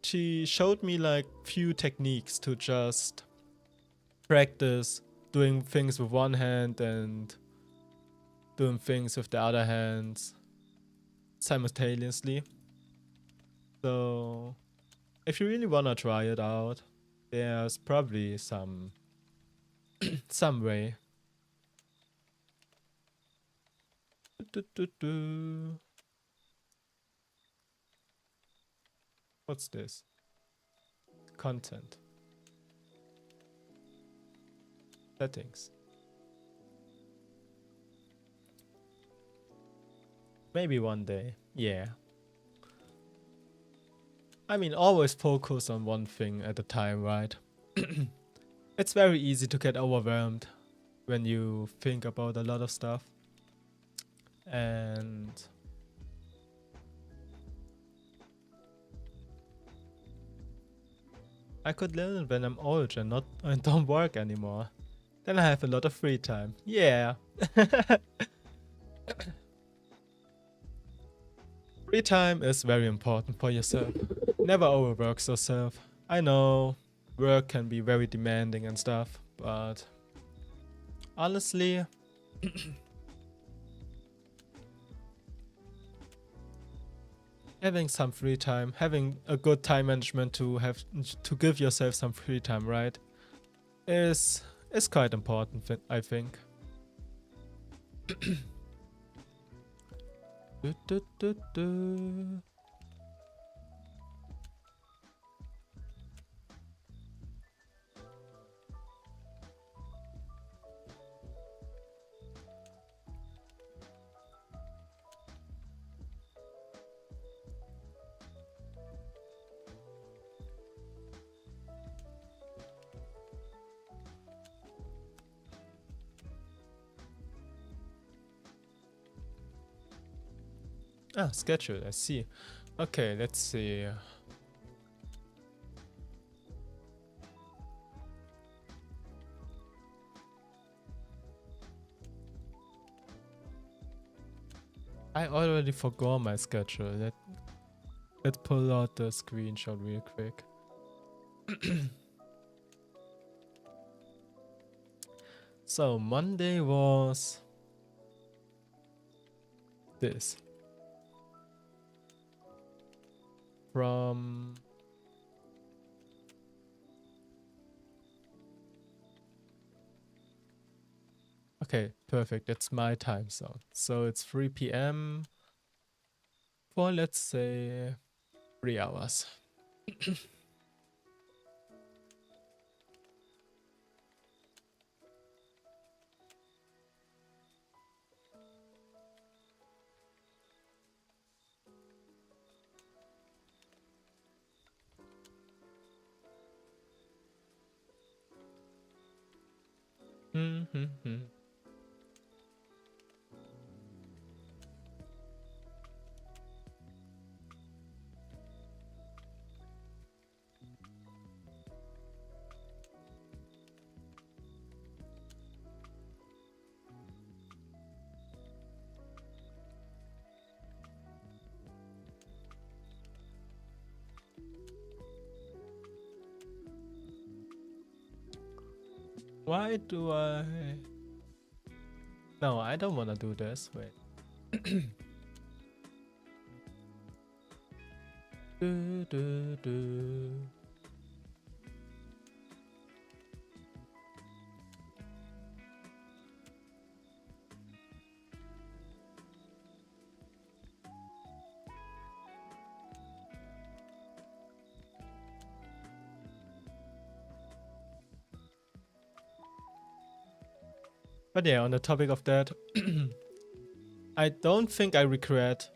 showed me like few techniques to just practice doing things with one hand and doing things with the other hand simultaneously. So if you really wanna try it out, there's probably some way. What's this? Content. Settings. Maybe one day. Yeah. I mean, always focus on one thing at a time, right? It's very easy to get overwhelmed when you think about a lot of stuff. And I could learn it when I'm old and don't work anymore. Then I have a lot of free time. Yeah. Free time is very important for yourself. Never overwork yourself. I know work can be very demanding and stuff, but honestly, having some free time, having a good time management to give yourself some free time, right, is quite important, I think. Ah, schedule, I see. Okay, let's see. I already forgot my schedule. Let's pull out the screenshot real quick. So Monday was this. From okay, perfect. That's my time zone. So it's 3 p.m. for, let's say, 3 hours. Why do I... No, I don't want to do this. Wait. do. But yeah, on the topic of that, I don't think I regret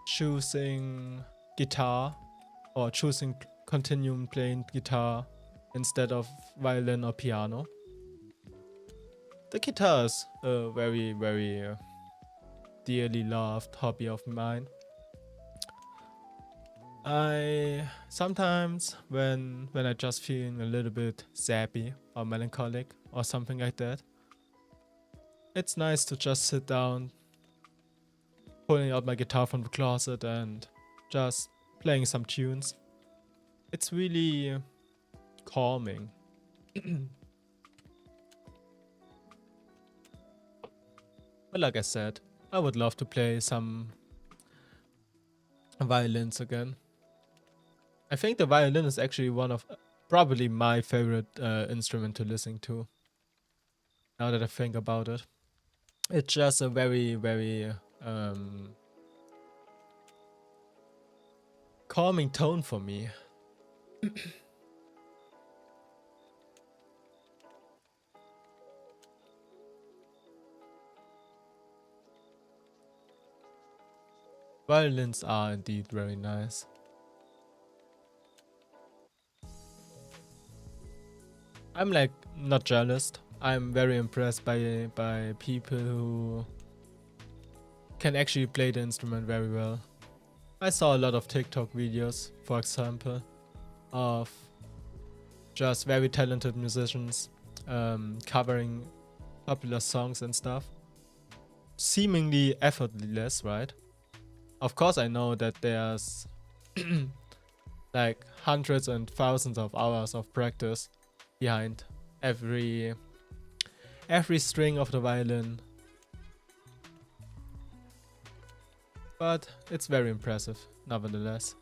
choosing guitar or choosing continuing playing guitar instead of violin or piano. The guitar is a very, very dearly loved hobby of mine. I sometimes when I just feeling a little bit sappy or melancholic or something like that, it's nice to just sit down, pulling out my guitar from the closet and just playing some tunes. It's really calming. But like I said, I would love to play some violins again. I think the violin is actually one of probably my favorite instrument to listen to. Now that I think about it, it's just a very, very calming tone for me. Violins are indeed very nice. I'm like not jealous. I'm very impressed by people who can actually play the instrument very well. I saw a lot of TikTok videos, for example, of just very talented musicians covering popular songs and stuff. Seemingly effortless, right? Of course I know that there's like hundreds and thousands of hours of practice behind every string of the violin. But it's very impressive, nevertheless.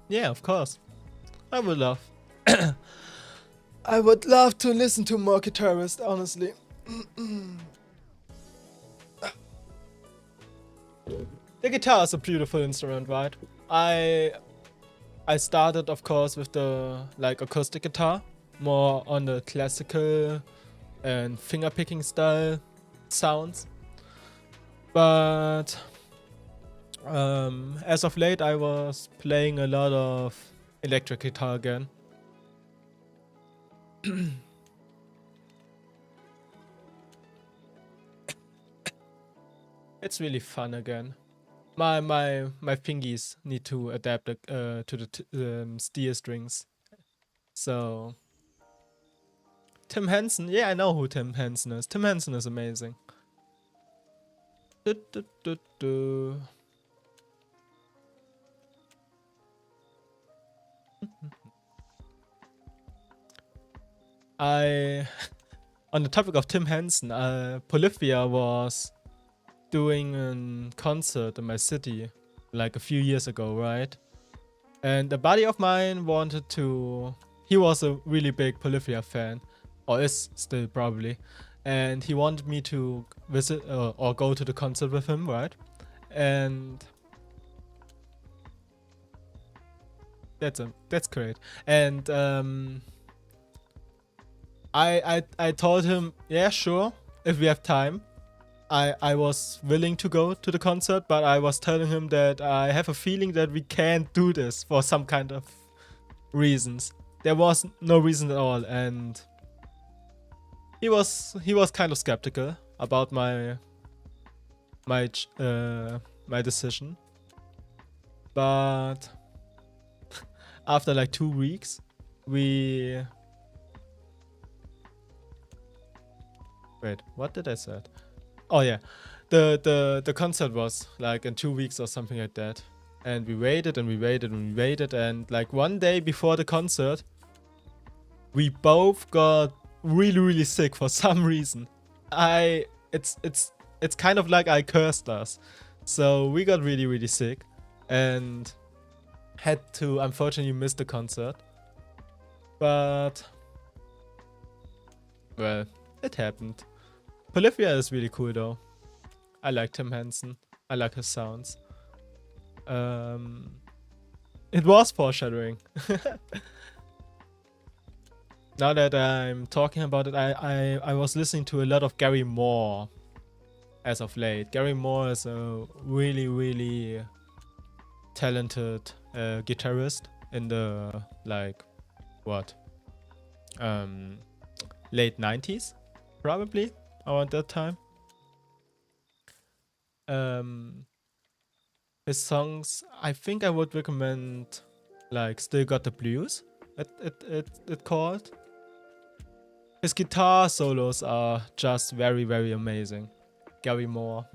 Yeah, of course. I would love. I would love to listen to more guitarists, honestly. The guitar is a beautiful instrument, right? I started, of course, with the like acoustic guitar, more on the classical and fingerpicking style sounds. But as of late, I was playing a lot of electric guitar again. It's really fun again. My fingies need to adapt to the steel strings. So Tim Henson, yeah, I know who Tim Henson is. Tim Henson is amazing. On the topic of Tim Henson, Polyphia was doing a concert in my city like a few years ago, right? And a buddy of mine wanted to. He was a really big Polyphia fan, or is still probably, and he wanted me to visit or go to the concert with him, right? And that's great. And I told him, yeah, sure, if we have time. I was willing to go to the concert, but I was telling him that I have a feeling that we can't do this for some kind of reasons. There was no reason at all, and he was kind of skeptical about my decision. But after like 2 weeks, we wait. What did I say? Oh yeah, the concert was like in 2 weeks or something like that, and we waited and we waited and we waited, and like one day before the concert, we both got really sick for some reason. It's kind of like I cursed us, so we got really sick, and had to unfortunately miss the concert. But well, it happened. Polyphia is really cool though. I like Tim Henson. I like his sounds. It was foreshadowing. Now that I'm talking about it, I was listening to a lot of Gary Moore as of late. Gary Moore is a really talented guitarist in the like what late 90s, probably around that time. His songs, I think I would recommend like Still Got the Blues, it called. His guitar solos are just very amazing. Gary Moore.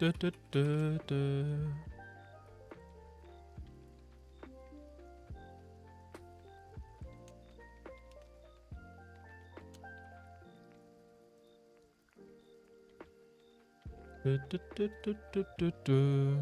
Du, du, du, du. Du, du, du, du, du, du, du.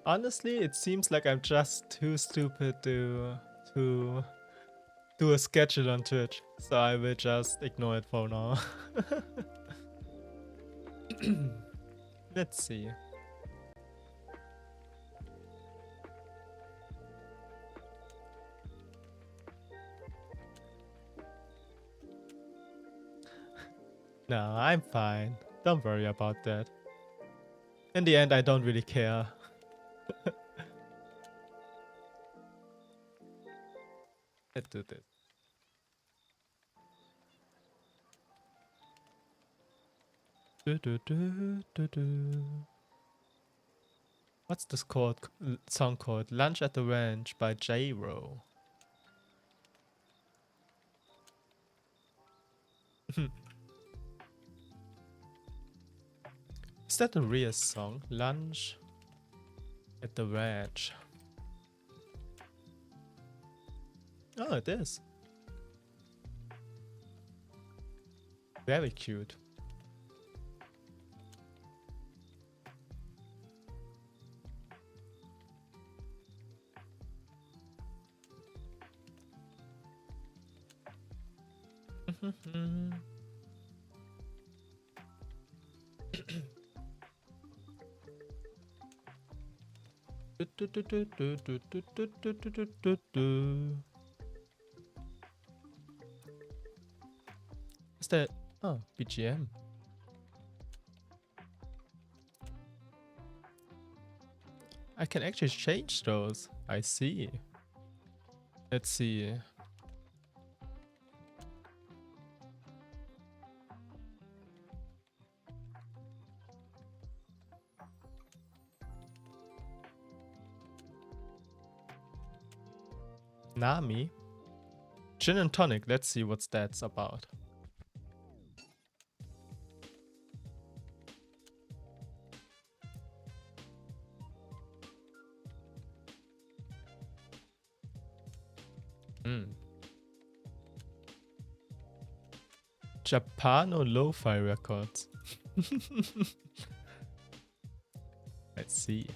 Honestly, it seems like I'm just too stupid to do a schedule on Twitch, so I will just ignore it for now. Let's see. No, I'm fine. Don't worry about that. In the end, I don't really care. Let's do this. What's this song called? Lunch at the Ranch by J-Ro. Is that a real song? Lunch at the Ranch. Oh, it is. Very cute. Is that... Oh, BGM. I can actually change those. I see. Let's see. Nami? Gin and tonic. Let's see what that's about. Japano Lo-Fi Records. Let's see.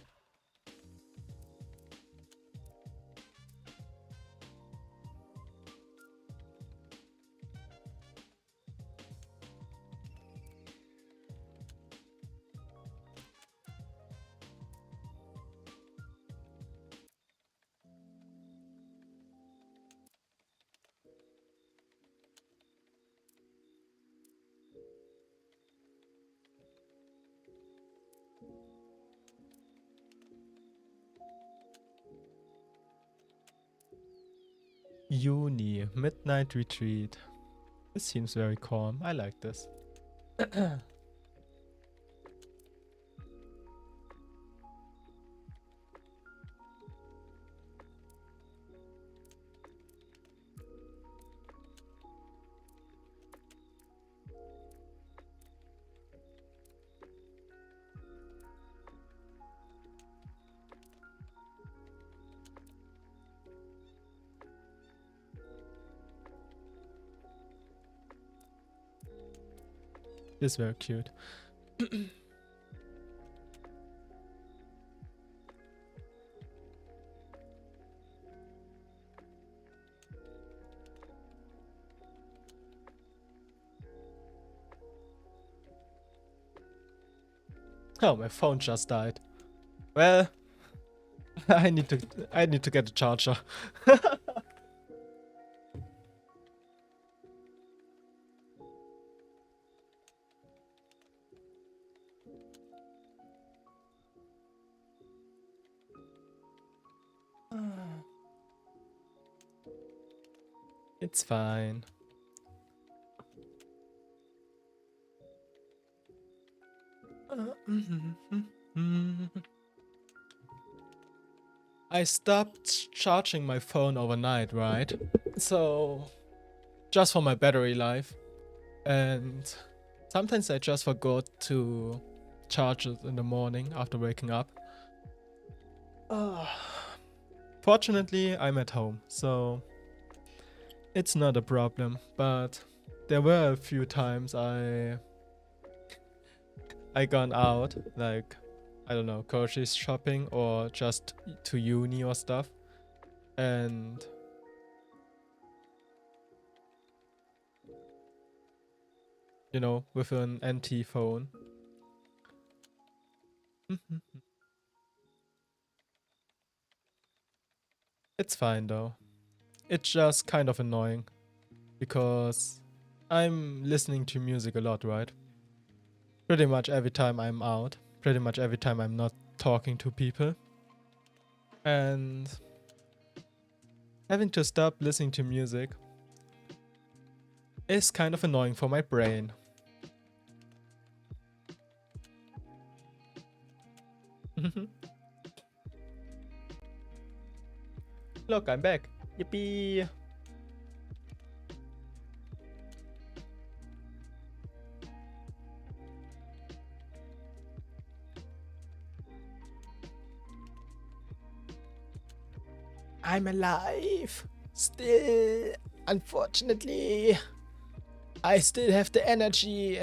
Uni, Midnight Retreat. This seems very calm. I like this. This is very cute. Oh, my phone just died. Well, I need to get a charger. It's fine. I stopped charging my phone overnight, right? So, just for my battery life. And sometimes I just forgot to charge it in the morning after waking up. Fortunately, I'm at home, so it's not a problem. But there were a few times I gone out, like, I don't know, grocery shopping or just to uni or stuff. And you know, with an NT phone. It's fine though. It's just kind of annoying because I'm listening to music a lot, right? Pretty much every time I'm out, pretty much every time I'm not talking to people. And having to stop listening to music is kind of annoying for my brain. Look, I'm back. Yippee! I'm alive! Still, unfortunately, I still have the energy.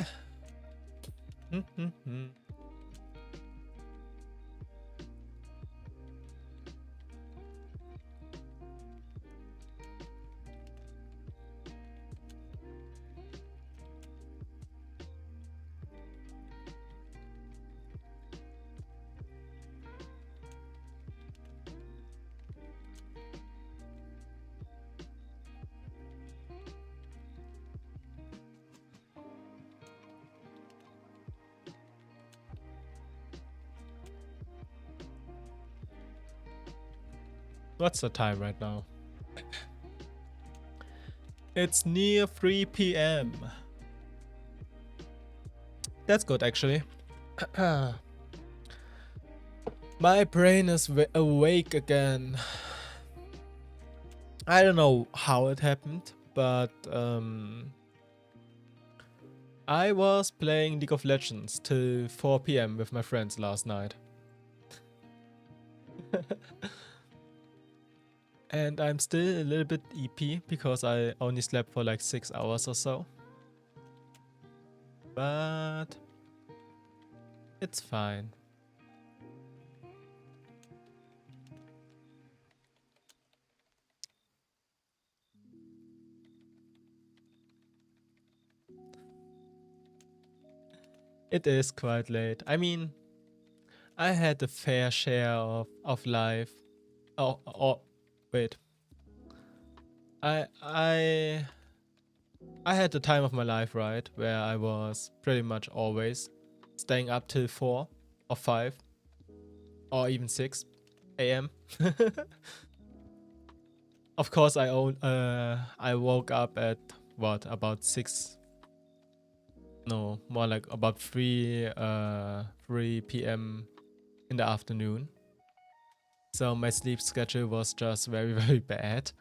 What's the time right now? It's near 3 p.m. That's good, actually. My brain is awake again. I don't know how it happened, but I was playing League of Legends till 4 p.m. with my friends last night. And I'm still a little bit EP because I only slept for like 6 hours or so. But it's fine. It is quite late. I mean, I had a fair share of life. Oh, wait. I had the time of my life, right? Where I was pretty much always staying up till 4 or 5 or even 6 a.m. Of course, I woke up at what, about 6? No, more like about 3 p.m. in the afternoon. So my sleep schedule was just very, very bad.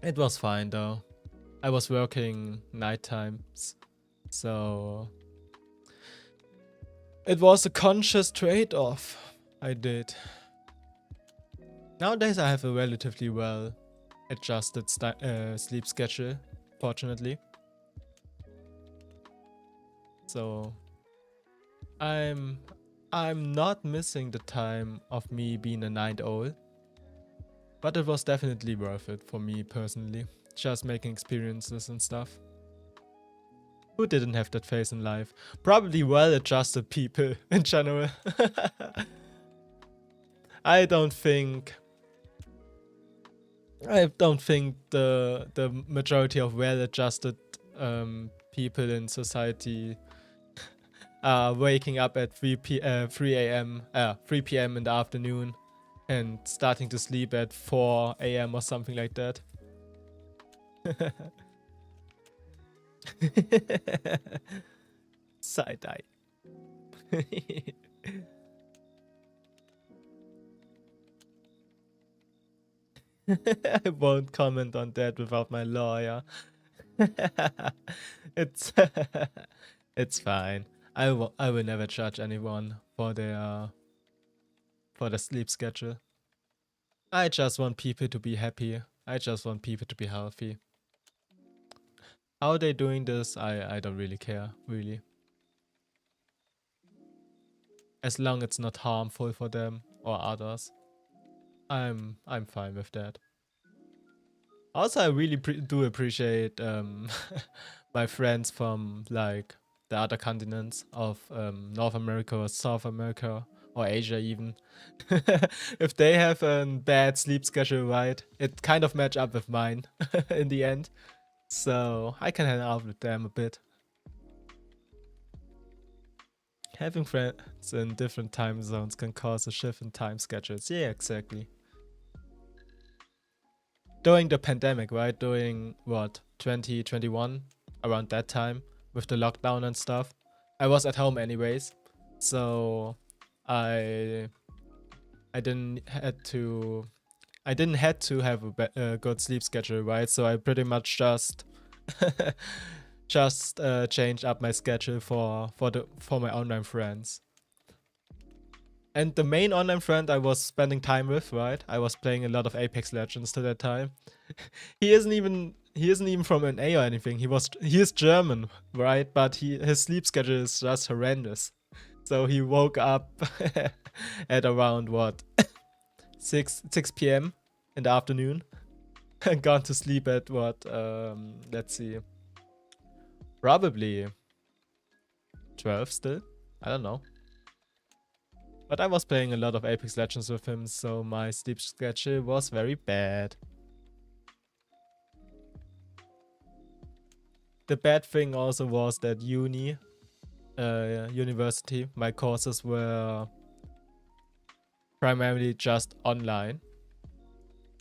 It was fine though. I was working night times, so it was a conscious trade-off I did. Nowadays I have a relatively well adjusted sleep schedule, fortunately. So I'm not missing the time of me being a night owl, but it was definitely worth it for me personally, just making experiences and stuff. Who didn't have that phase in life? Probably well-adjusted people in general. I don't think the majority of well-adjusted people in society are waking up at 3 a.m. in the afternoon and starting to sleep at 4 a.m. or something like that. Side-eye. I won't comment on that without my lawyer. It's it's fine. I will never judge anyone for their sleep schedule. I just want people to be happy. I just want people to be healthy. How they doing this, I don't really care, really. As long as it's not harmful for them or others, I'm fine with that. Also, I really do appreciate my friends from like the other continents of North America or South America or Asia even. If they have a bad sleep schedule, right, it kind of match up with mine in the end. So I can hang out with them a bit. Having friends in different time zones can cause a shift in time schedules. Yeah, exactly. During the pandemic, right? During what, 2021, around that time with the lockdown and stuff, I was at home anyways, so I didn't had to have a good sleep schedule, right? So I pretty much just changed up my schedule for my online friends. And the main online friend I was spending time with, right? I was playing a lot of Apex Legends to that time. He isn't even from NA or anything. He is German, right? But his sleep schedule is just horrendous. So he woke up at around what, 6 p.m. in the afternoon and gone to sleep at what, let's see, probably 12 still. I don't know. But I was playing a lot of Apex Legends with him, so my sleep schedule was very bad. The bad thing also was that university, my courses were primarily just online.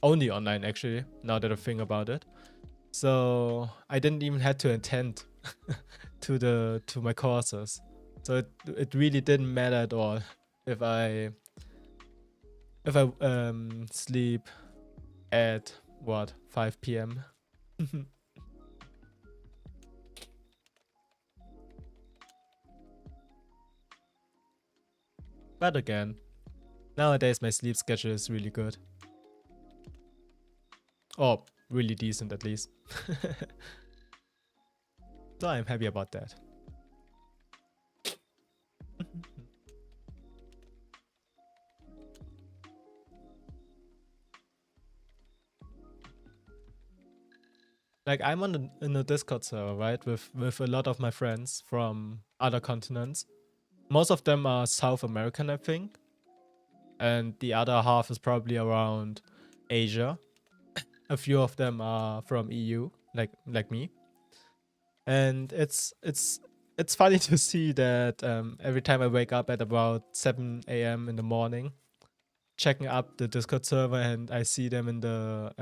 Only online, actually, now that I think about it. So I didn't even have to attend to my courses. So it really didn't matter at all if I sleep at what 5 p.m. But again, nowadays my sleep schedule is really good. Or really decent at least. So I'm happy about that. Like I'm in a Discord server, right, with a lot of my friends from other continents. Most of them are South American, I think, and the other half is probably around Asia. A few of them are from EU, like me, and it's funny to see that every time I wake up at about 7 a.m. in the morning, checking up the Discord server, and I see them in the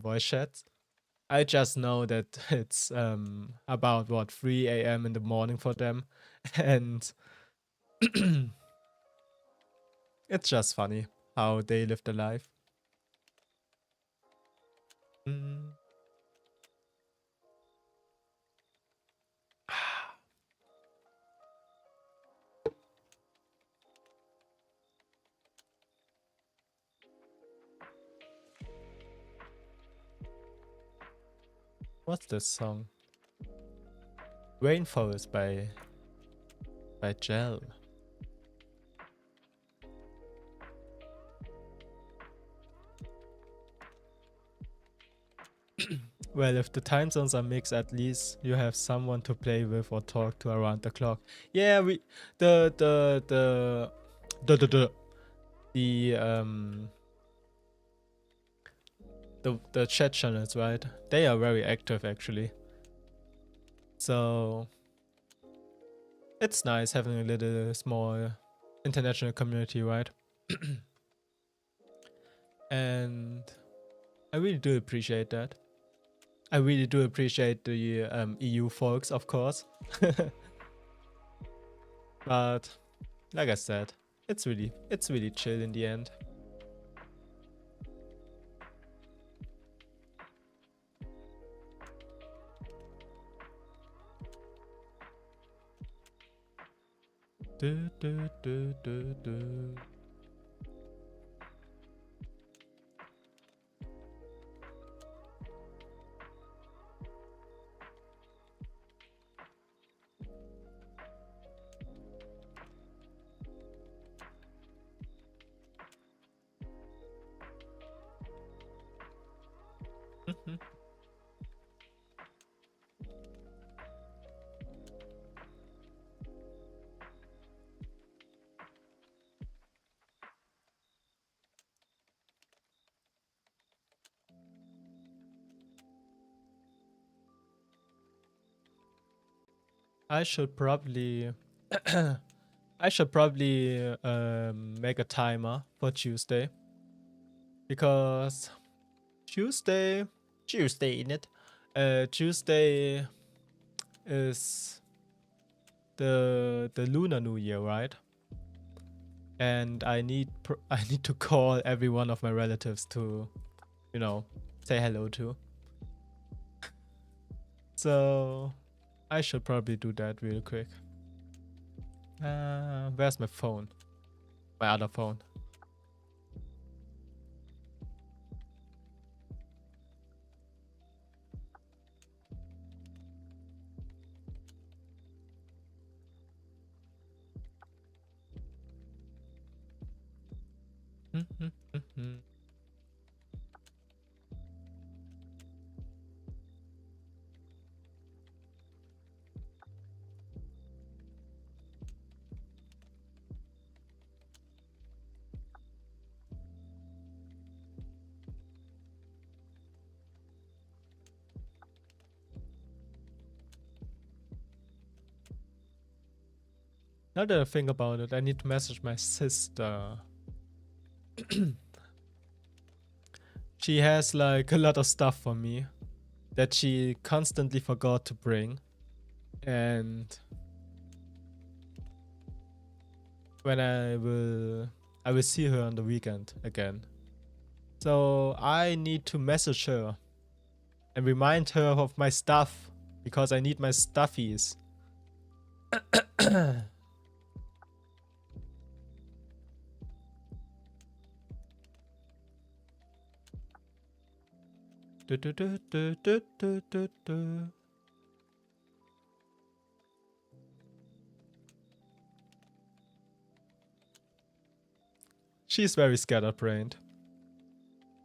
voice chat. I just know that it's about what 3 a.m. in the morning for them, and it's just funny how they live their life. Mm. What's this song? Rainforest by Gel. Well, if the time zones are mixed, at least you have someone to play with or talk to around the clock. Yeah, we the the chat channels, right? They are very active actually. So it's nice having a little small international community, right? And I really do appreciate that. I really do appreciate the EU folks, of course. But like I said, it's really chill in the end. Do, do, do, do, do. I should probably make a timer for Tuesday, because Tuesday in it. Tuesday is the Lunar New Year, right? And I need to call every one of my relatives to, you know, say hello to. So I should probably do that real quick. Where's my phone? My other phone. Now that I think about it, I need to message my sister. She has like a lot of stuff for me that she constantly forgot to bring. And when I will see her on the weekend again. So I need to message her and remind her of my stuff because I need my stuffies. She's very scatterbrained.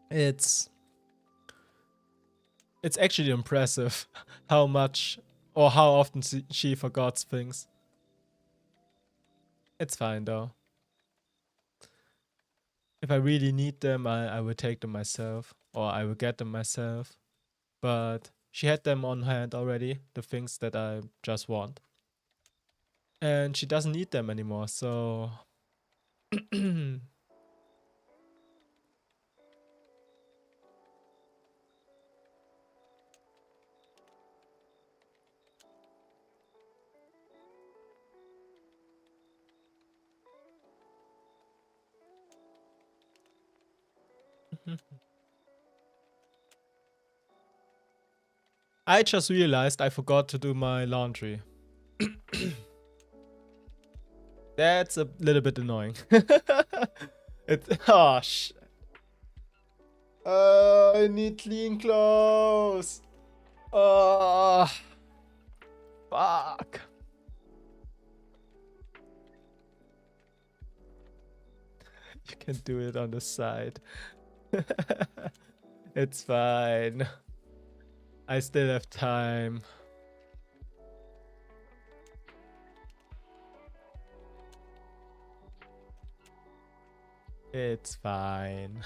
It's actually impressive how much or how often she forgets things. It's fine though. If I really need them, I will take them myself or I will get them myself. But she had them on hand already, the things that I just want. And she doesn't need them anymore, so... I just realized I forgot to do my laundry. That's a little bit annoying. Oh, I need clean clothes. Oh, fuck. You can do it on the side. It's fine. I still have time. It's fine.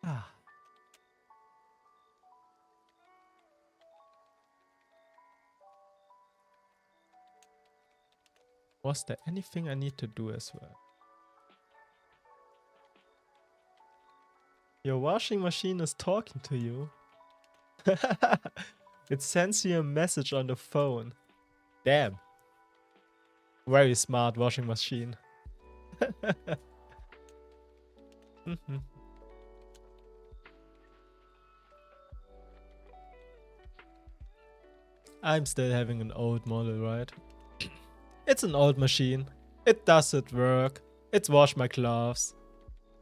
Ah. Was there anything I need to do as well? Your washing machine is talking to you. It sends you a message on the phone. Damn. Very smart washing machine. I'm still having an old model, right? It's an old machine. It does its work. It's washed my clothes.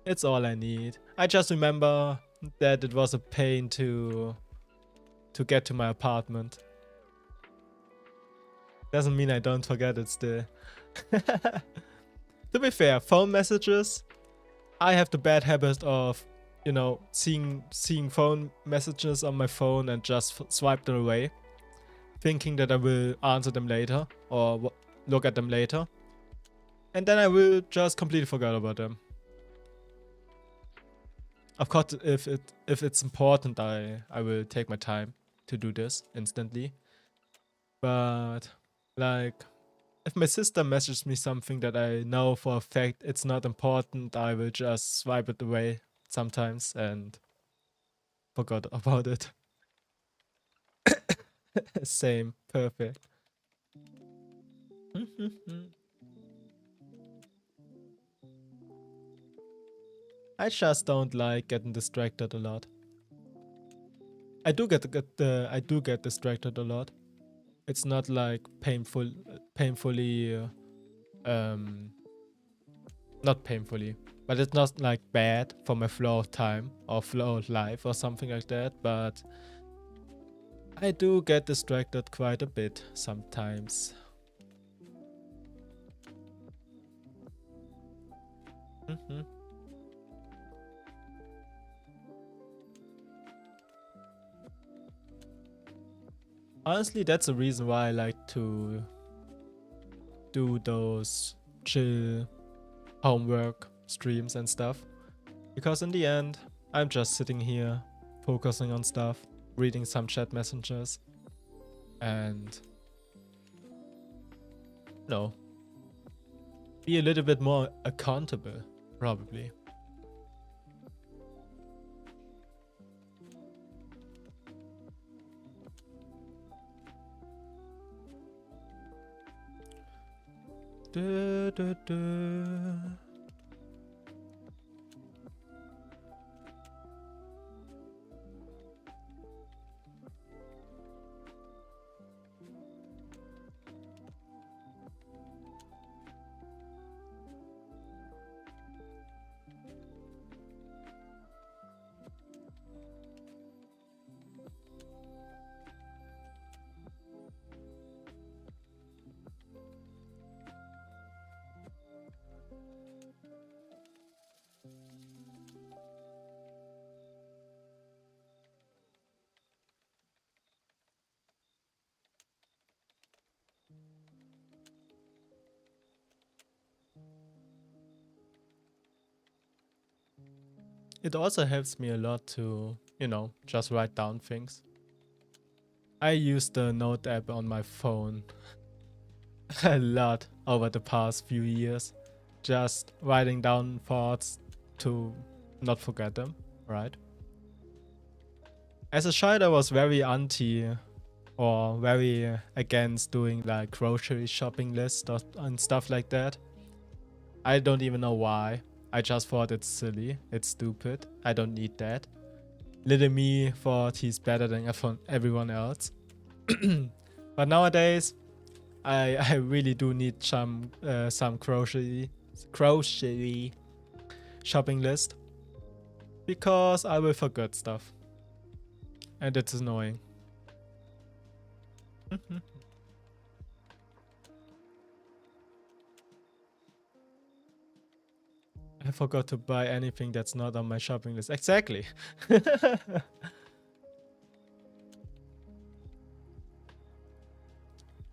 It's all I need. I just remember that it was a pain to get to my apartment. Doesn't mean I don't forget it still. To be fair, phone messages, I have the bad habit of, you know, seeing phone messages on my phone and just swipe them away, thinking that I will answer them later or look at them later. And then I will just completely forget about them. Of course, if it's important, I will take my time to do this instantly. But like, if my sister messages me something that I know for a fact it's not important, I will just swipe it away sometimes and forgot about it. Same, perfect. I just don't like getting distracted a lot. I do get distracted a lot. It's not like painfully, not painfully, but it's not like bad for my flow of time or flow of life or something like that. But I do get distracted quite a bit sometimes. Honestly, that's the reason why I like to do those chill homework streams and stuff. Because in the end, I'm just sitting here, focusing on stuff, reading some chat messages, and be a little bit more accountable, probably. It also helps me a lot to, just write down things. I use the Note app on my phone a lot over the past few years. Just writing down thoughts to not forget them, right? As a child, I was very anti or very against doing like grocery shopping lists and stuff like that. I don't even know why. I just thought it's silly, it's stupid, I don't need that. Little me thought he's better than everyone else. But nowadays, I really do need some grocery shopping list. Because I will forget stuff. And it's annoying. I forgot to buy anything that's not on my shopping list. Exactly.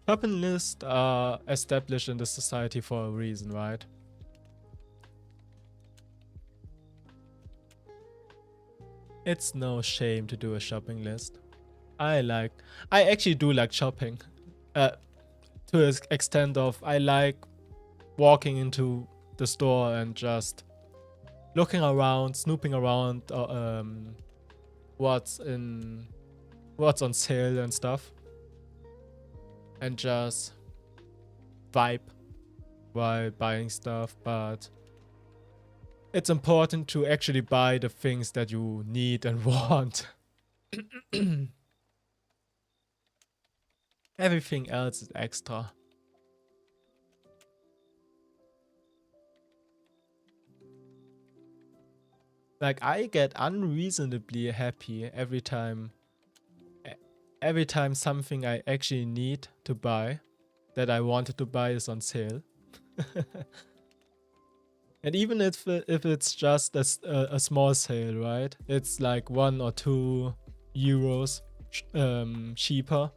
Shopping lists are established in the society for a reason, right? It's no shame to do a shopping list. I actually do like shopping. To an extent of I like walking into the store and just looking around, snooping around, what's on sale and stuff, and just vibe while buying stuff. But it's important to actually buy the things that you need and want. Everything else is extra. Like, I get unreasonably happy every time something I actually need to buy, that I wanted to buy, is on sale. And even if it's just a small sale, right? It's like 1 or 2 euros cheaper.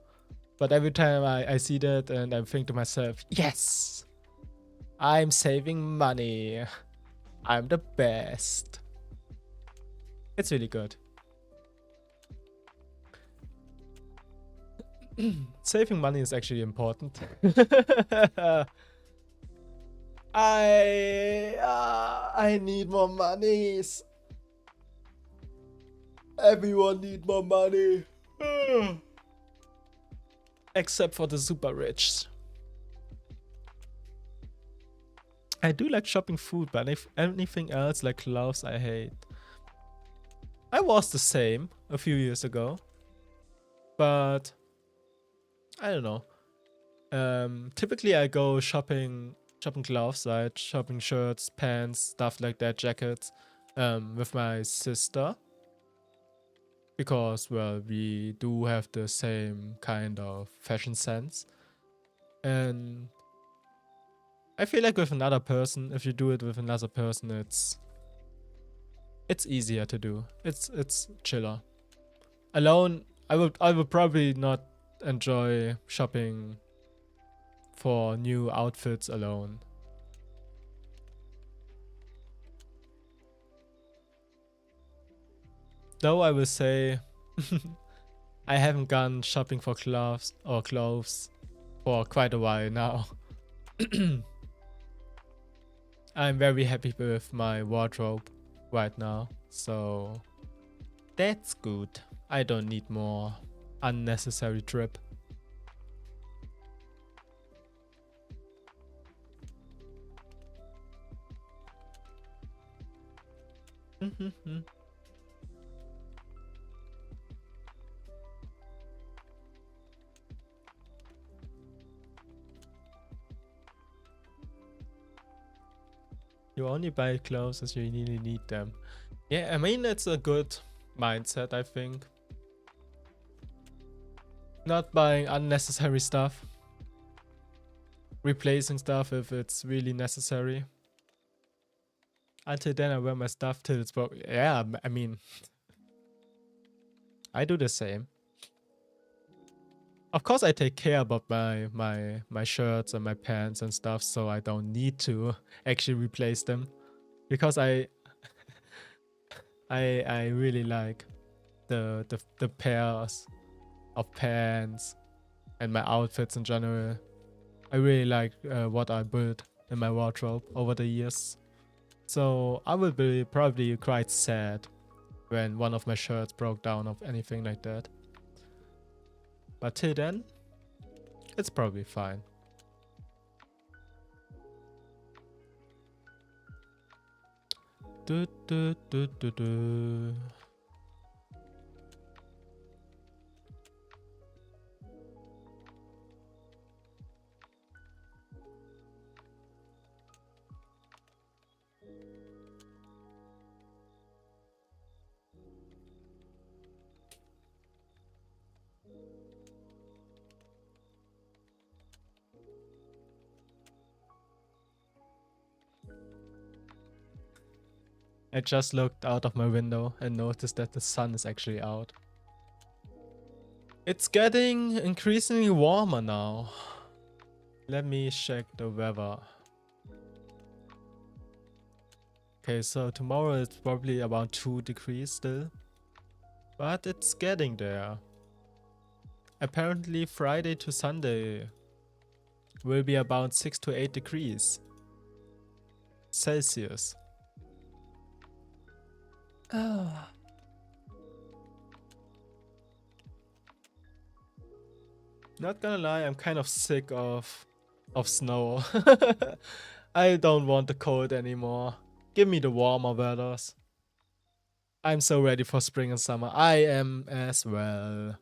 But every time I see that and I think to myself, yes, I'm saving money. I'm the best. It's really good. Saving money is actually important. I need more monies. Everyone need more money. Except for the super rich. I do like shopping food, but if anything else like clothes, I hate. I was the same a few years ago, but I don't know. Typically I go shopping gloves, right? Shopping shirts, pants, stuff like that, jackets, with my sister. Because, well, we do have the same kind of fashion sense. And I feel like with another person, if you do it with another person, it's easier to do. It's chiller. Alone, I would probably not enjoy shopping for new outfits alone. Though I will say I haven't gone shopping for clothes for quite a while now. I'm very happy with my wardrobe right now, so that's good. I don't need more unnecessary trip. You only buy clothes as you really need them. Yeah, I mean, it's a good mindset, I think. Not buying unnecessary stuff. Replacing stuff if it's really necessary. Until then, I wear my stuff till it's broke. Yeah, I mean, I do the same. Of course, I take care about my shirts and my pants and stuff, so I don't need to actually replace them, because I really like the pairs of pants and my outfits in general. I really like what I built in my wardrobe over the years. So I will be probably quite sad when one of my shirts broke down or anything like that. But till then, it's probably fine. Do, do, do, do, do. I just looked out of my window and noticed that the sun is actually out. It's getting increasingly warmer now. Let me check the weather. Okay, so tomorrow it's probably about 2 degrees still. But it's getting there. Apparently Friday to Sunday will be about 6 to 8 degrees Celsius. Not gonna lie, I'm kind of sick of snow. I don't want the cold anymore. Give me the warmer weathers. I'm so ready for spring and summer. I am as well.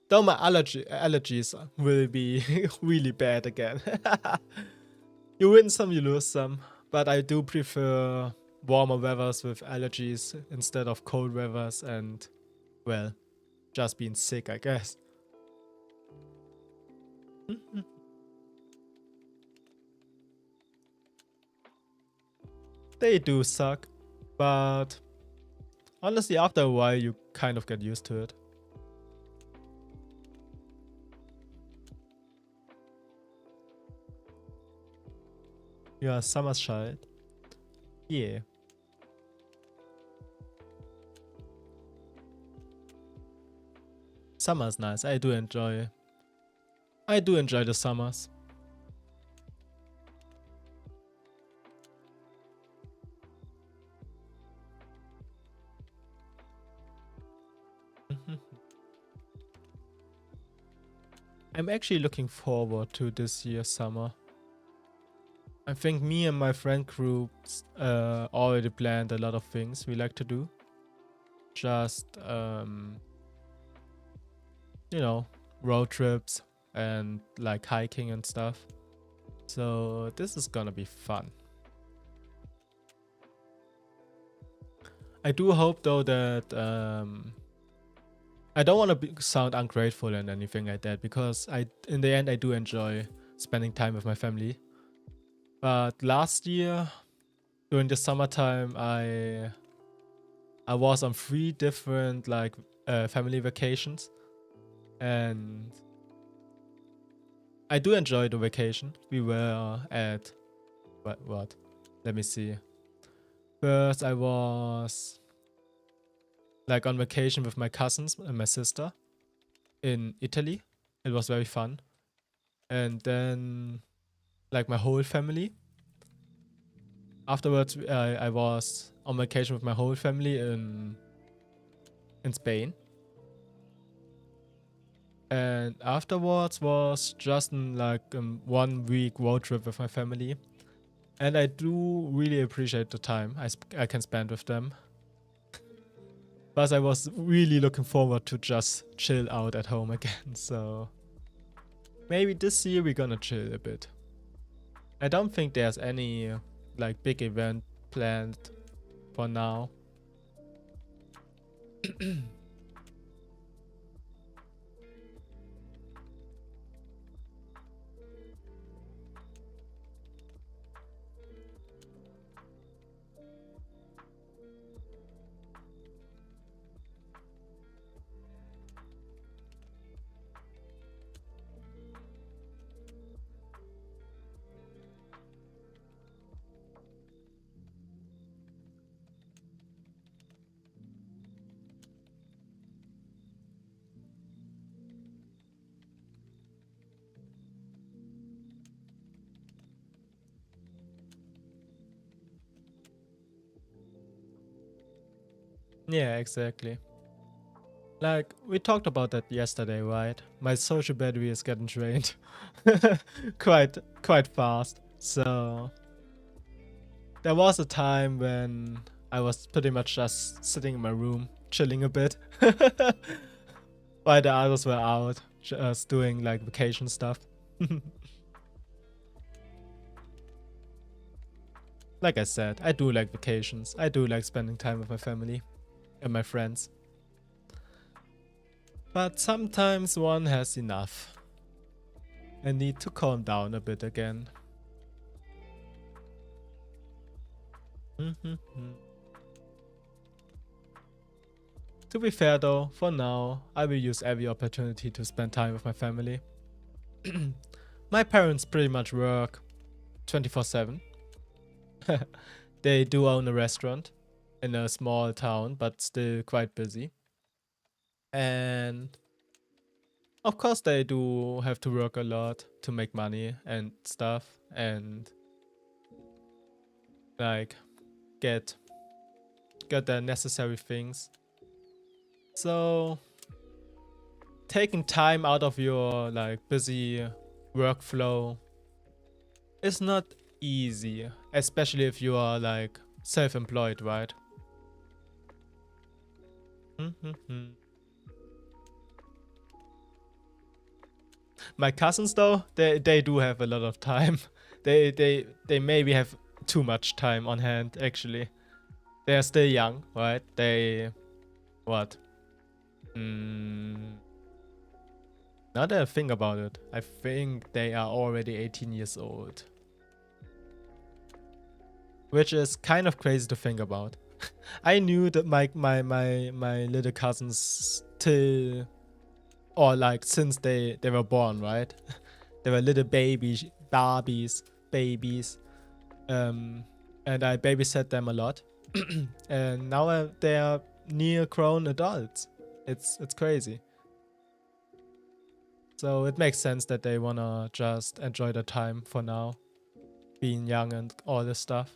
Though my allergies will be really bad again. You win some, you lose some. But I do prefer warmer weathers with allergies instead of cold weathers and, well, just being sick, I guess. They do suck, but honestly, after a while, you kind of get used to it. You are summer's child. Yeah. Summer's nice. I do enjoy the summers. I'm actually looking forward to this year's summer. I think me and my friend groups already planned a lot of things we like to do. Just, you know, road trips and like hiking and stuff. So this is gonna be fun. I do hope though that I don't want to sound ungrateful and anything like that, because in the end I do enjoy spending time with my family. But last year during the summertime I was on 3 different like family vacations, and I do enjoy the vacation. We were at what? Let me see. First, I was like on vacation with my cousins and my sister in Italy. It was very fun. And then like my whole family. Afterwards, I was on vacation with my whole family in Spain. And afterwards was just like 1 week road trip with my family. And I do really appreciate the time I can spend with them. But I was really looking forward to just chill out at home again. So maybe this year we're gonna chill a bit. I don't think there's any like big event planned for now. Yeah, exactly. Like, we talked about that yesterday, right? My social battery is getting drained quite fast. So there was a time when I was pretty much just sitting in my room, chilling a bit, while the others were out, just doing like vacation stuff. Like I said, I do like vacations. I do like spending time with my family and my friends. But sometimes one has enough and need to calm down a bit again. To be fair though, for now, I will use every opportunity to spend time with my family. My parents pretty much work 24/7. They do own a restaurant in a small town, but still quite busy. And of course they do have to work a lot to make money and stuff and like get the necessary things. So taking time out of your like busy workflow is not easy, especially if you are like self-employed, right? My cousins though, they do have a lot of time. They maybe have too much time on hand actually. They are still young, right? They what? Now that I think about it, I think they are already 18 years old. Which is kind of crazy to think about. I knew that my little cousins till or like since they were born, right? They were little babies. And I babysat them a lot. And now they are near grown adults. It's crazy. So it makes sense that they wanna just enjoy the time for now, being young and all this stuff.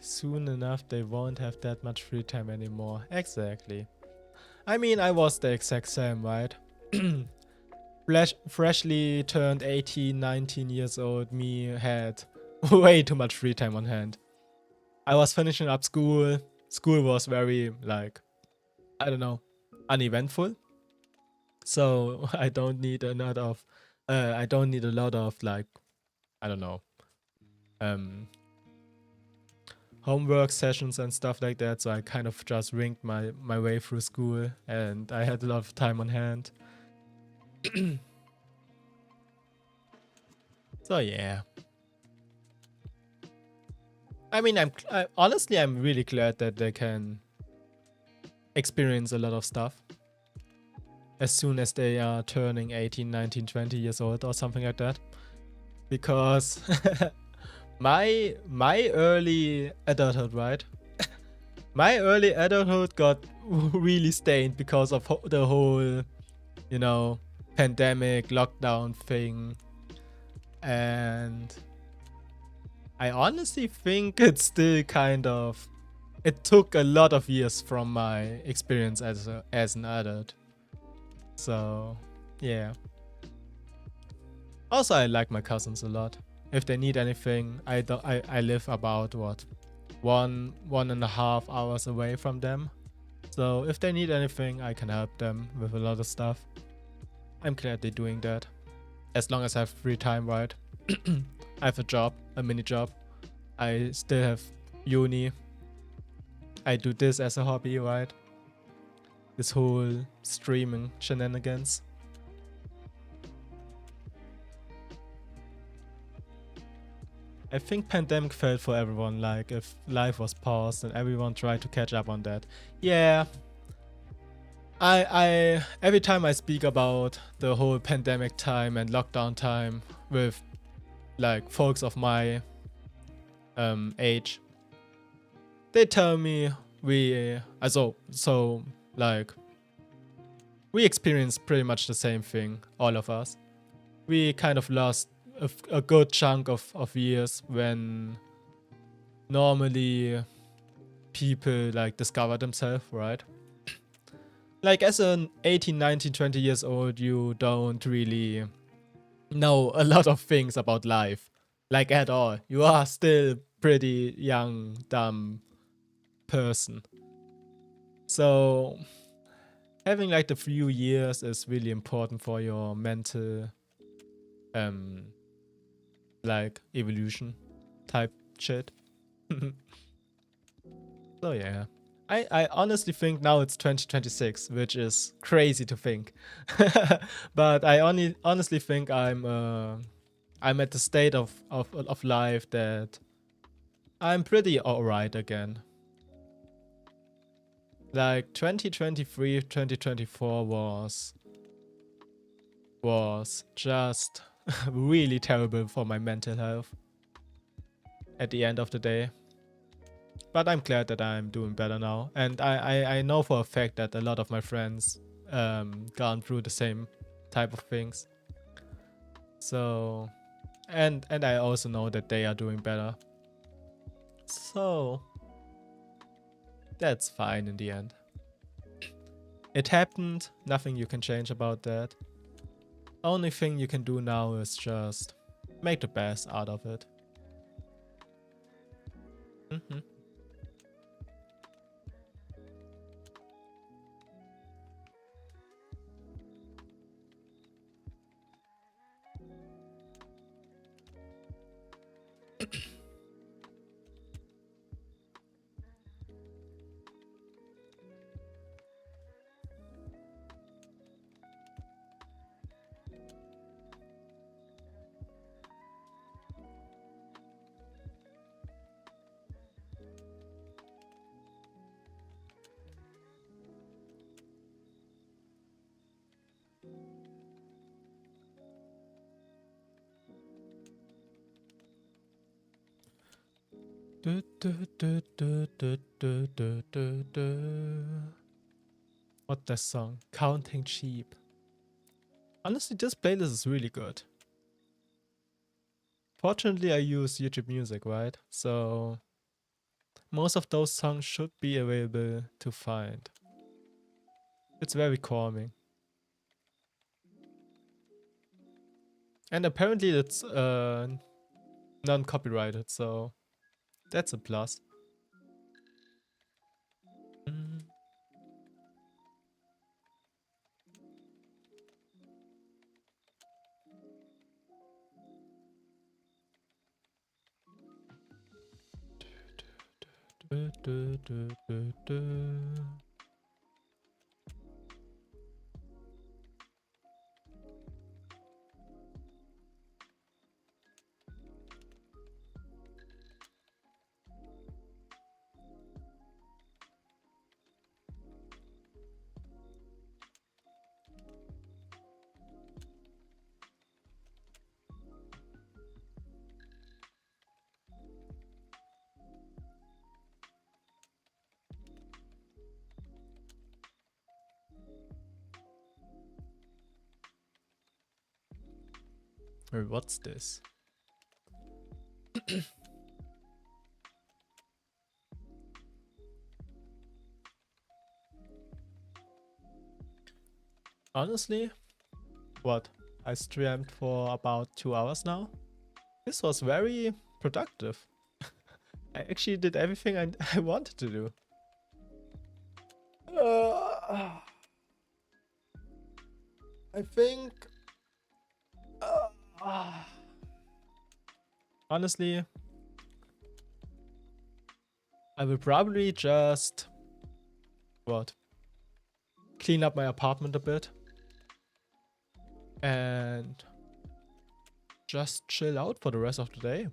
Soon enough, they won't have that much free time anymore. Exactly. I mean, I was the exact same, right? Freshly turned 18, 19 years old, me had way too much free time on hand. I was finishing up school. School was very, like, I don't know, uneventful. So I don't need a lot of I don't need a lot of like, I don't know, um, homework sessions and stuff like that. So I kind of just winged my way through school, and I had a lot of time on hand. So yeah. I mean, honestly, I'm really glad that they can experience a lot of stuff as soon as they are turning 18, 19, 20 years old or something like that. Because my early adulthood, right? My early adulthood got really stained because of the whole, you know, pandemic lockdown thing. And I honestly think it's still kind of, it took a lot of years from my experience as an adult. So yeah. Also, I like my cousins a lot. If they need anything, I live about what, 1.5 hours away from them. So if they need anything, I can help them with a lot of stuff. I'm glad they're doing that. As long as I have free time, right? I have a job, a mini job. I still have uni. I do this as a hobby, right? This whole streaming shenanigans. I think pandemic felt for everyone, like if life was paused and everyone tried to catch up on that. Yeah. I every time I speak about the whole pandemic time and lockdown time with like folks of my age, they tell me we like we experienced pretty much the same thing, all of us. We kind of lost a good chunk of years when normally people like discover themselves, right? Like as an 18, 19, 20 years old, you don't really know a lot of things about life, like at all. You are still pretty young, dumb person. So having like the few years is really important for your mental like evolution type shit. So yeah. I honestly think now it's 2026, which is crazy to think. But I honestly think I'm at the state of life that I'm pretty alright again. Like 2023, 2024 was just really terrible for my mental health at the end of the day. But I'm glad that I'm doing better now. And I know for a fact that a lot of my friends gone through the same type of things. So and I also know that they are doing better. So that's fine in the end. It happened, nothing you can change about that. Only thing you can do now is just make the best out of it. Mm-hmm. What that song? Counting Sheep. Honestly, this playlist is really good. Fortunately, I use YouTube Music, right? So most of those songs should be available to find. It's very calming. And apparently it's non-copyrighted, so that's a plus. Mm. What's this? Honestly, what? I streamed for about 2 hours now. This was very productive. I actually did everything I wanted to do. I think... honestly, I will probably just... what? Clean up my apartment a bit. And just chill out for the rest of the day.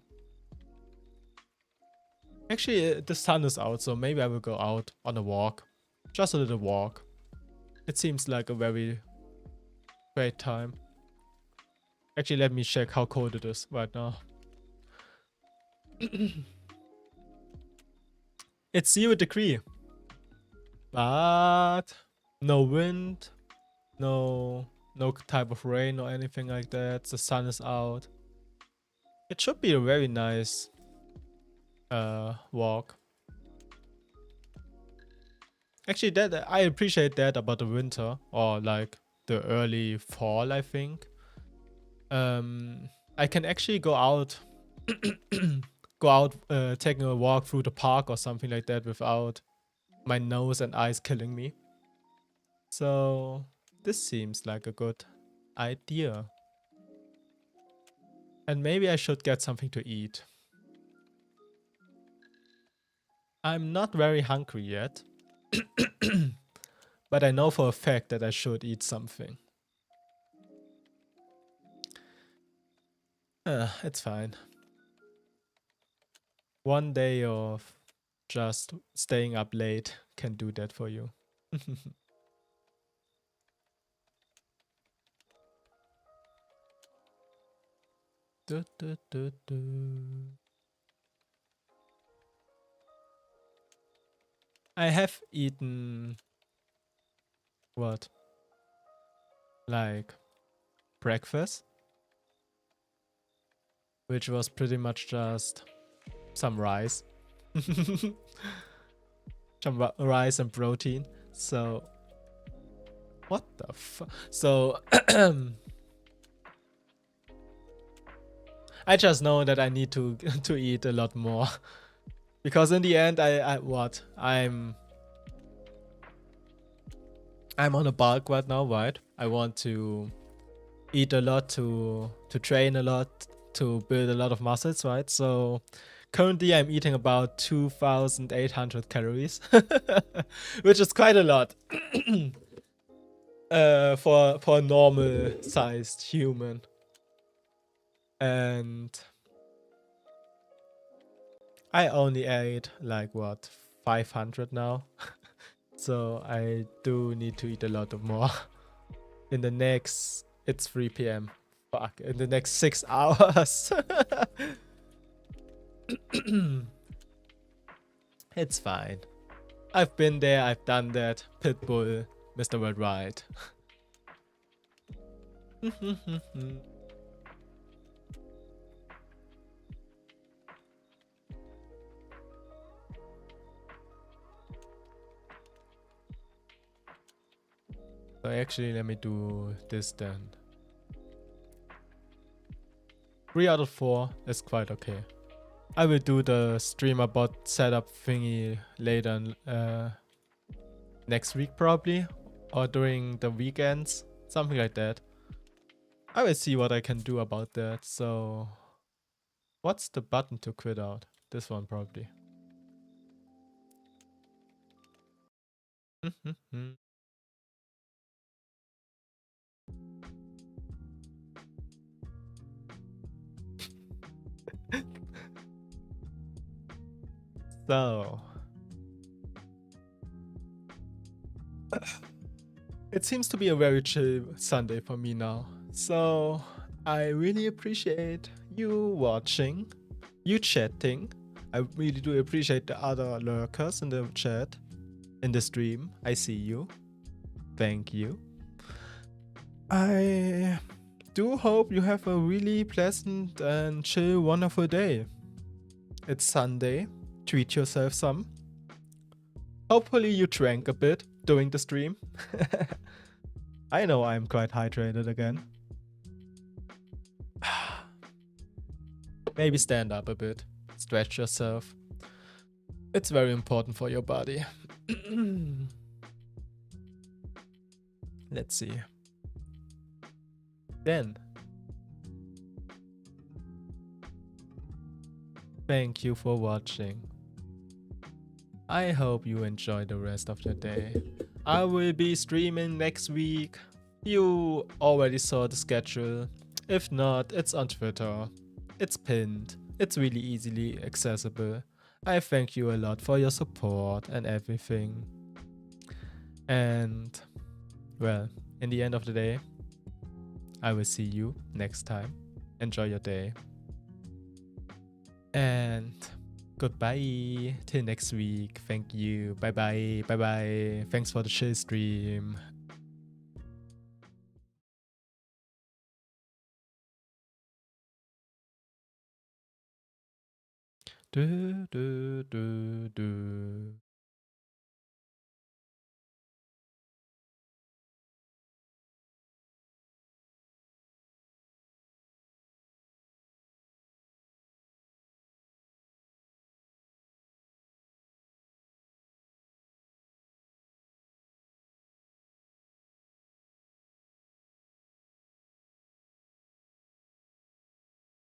Actually, the sun is out, so maybe I will go out on a walk. Just a little walk. It seems like a very great time. Actually, let me check how cold it is right now. It's 0 degrees. But no wind, no type of rain or anything like that. The sun is out. It should be a very nice walk. Actually, that I appreciate that about the winter or like the early fall, I think. I can actually go out taking a walk through the park or something like that without my nose and eyes killing me. So this seems like a good idea. And maybe I should get something to eat. I'm not very hungry yet. But I know for a fact that I should eat something. It's fine. One day of just staying up late can do that for you. I have eaten... what? Like breakfast, which was pretty much just some rice. Some rice and protein. So what the fuck? So I just know that I need to eat a lot more. Because in the end I'm on a bulk right now, right? I want to eat a lot to train a lot, to build a lot of muscles, right? So currently I'm eating about 2,800 calories, which is quite a lot for a normal sized human. And I only ate like what, 500 now. So I do need to eat a lot more. In the next, it's 3 p.m. Fuck, in the next 6 hours. It's fine. I've been there, I've done that. Pitbull, Mr. Worldwide. So actually, let me do this then. 3 out of 4 is quite okay. I will do the streamer bot setup thingy later next week probably, or during the weekends, something like that. I will see what I can do about that. So what's the button to quit out? This one probably. So, it seems to be a very chill Sunday for me now. So, I really appreciate you watching, you chatting. I really do appreciate the other lurkers in the chat, in the stream. I see you. Thank you. I do hope you have a really pleasant and chill, wonderful day. It's Sunday. Treat yourself some. Hopefully you drank a bit during the stream. I know I'm quite hydrated again. Maybe stand up a bit. Stretch yourself. It's very important for your body. Let's see. Then, thank you for watching. I hope you enjoy the rest of your day. I will be streaming next week. You already saw the schedule. If not, it's on Twitter. It's pinned. It's really easily accessible. I thank you a lot for your support and everything. And, well, in the end of the day, I will see you next time. Enjoy your day. And goodbye till next week. Thank you. Bye bye. Bye bye. Thanks for the chill stream. Do, do, do, do.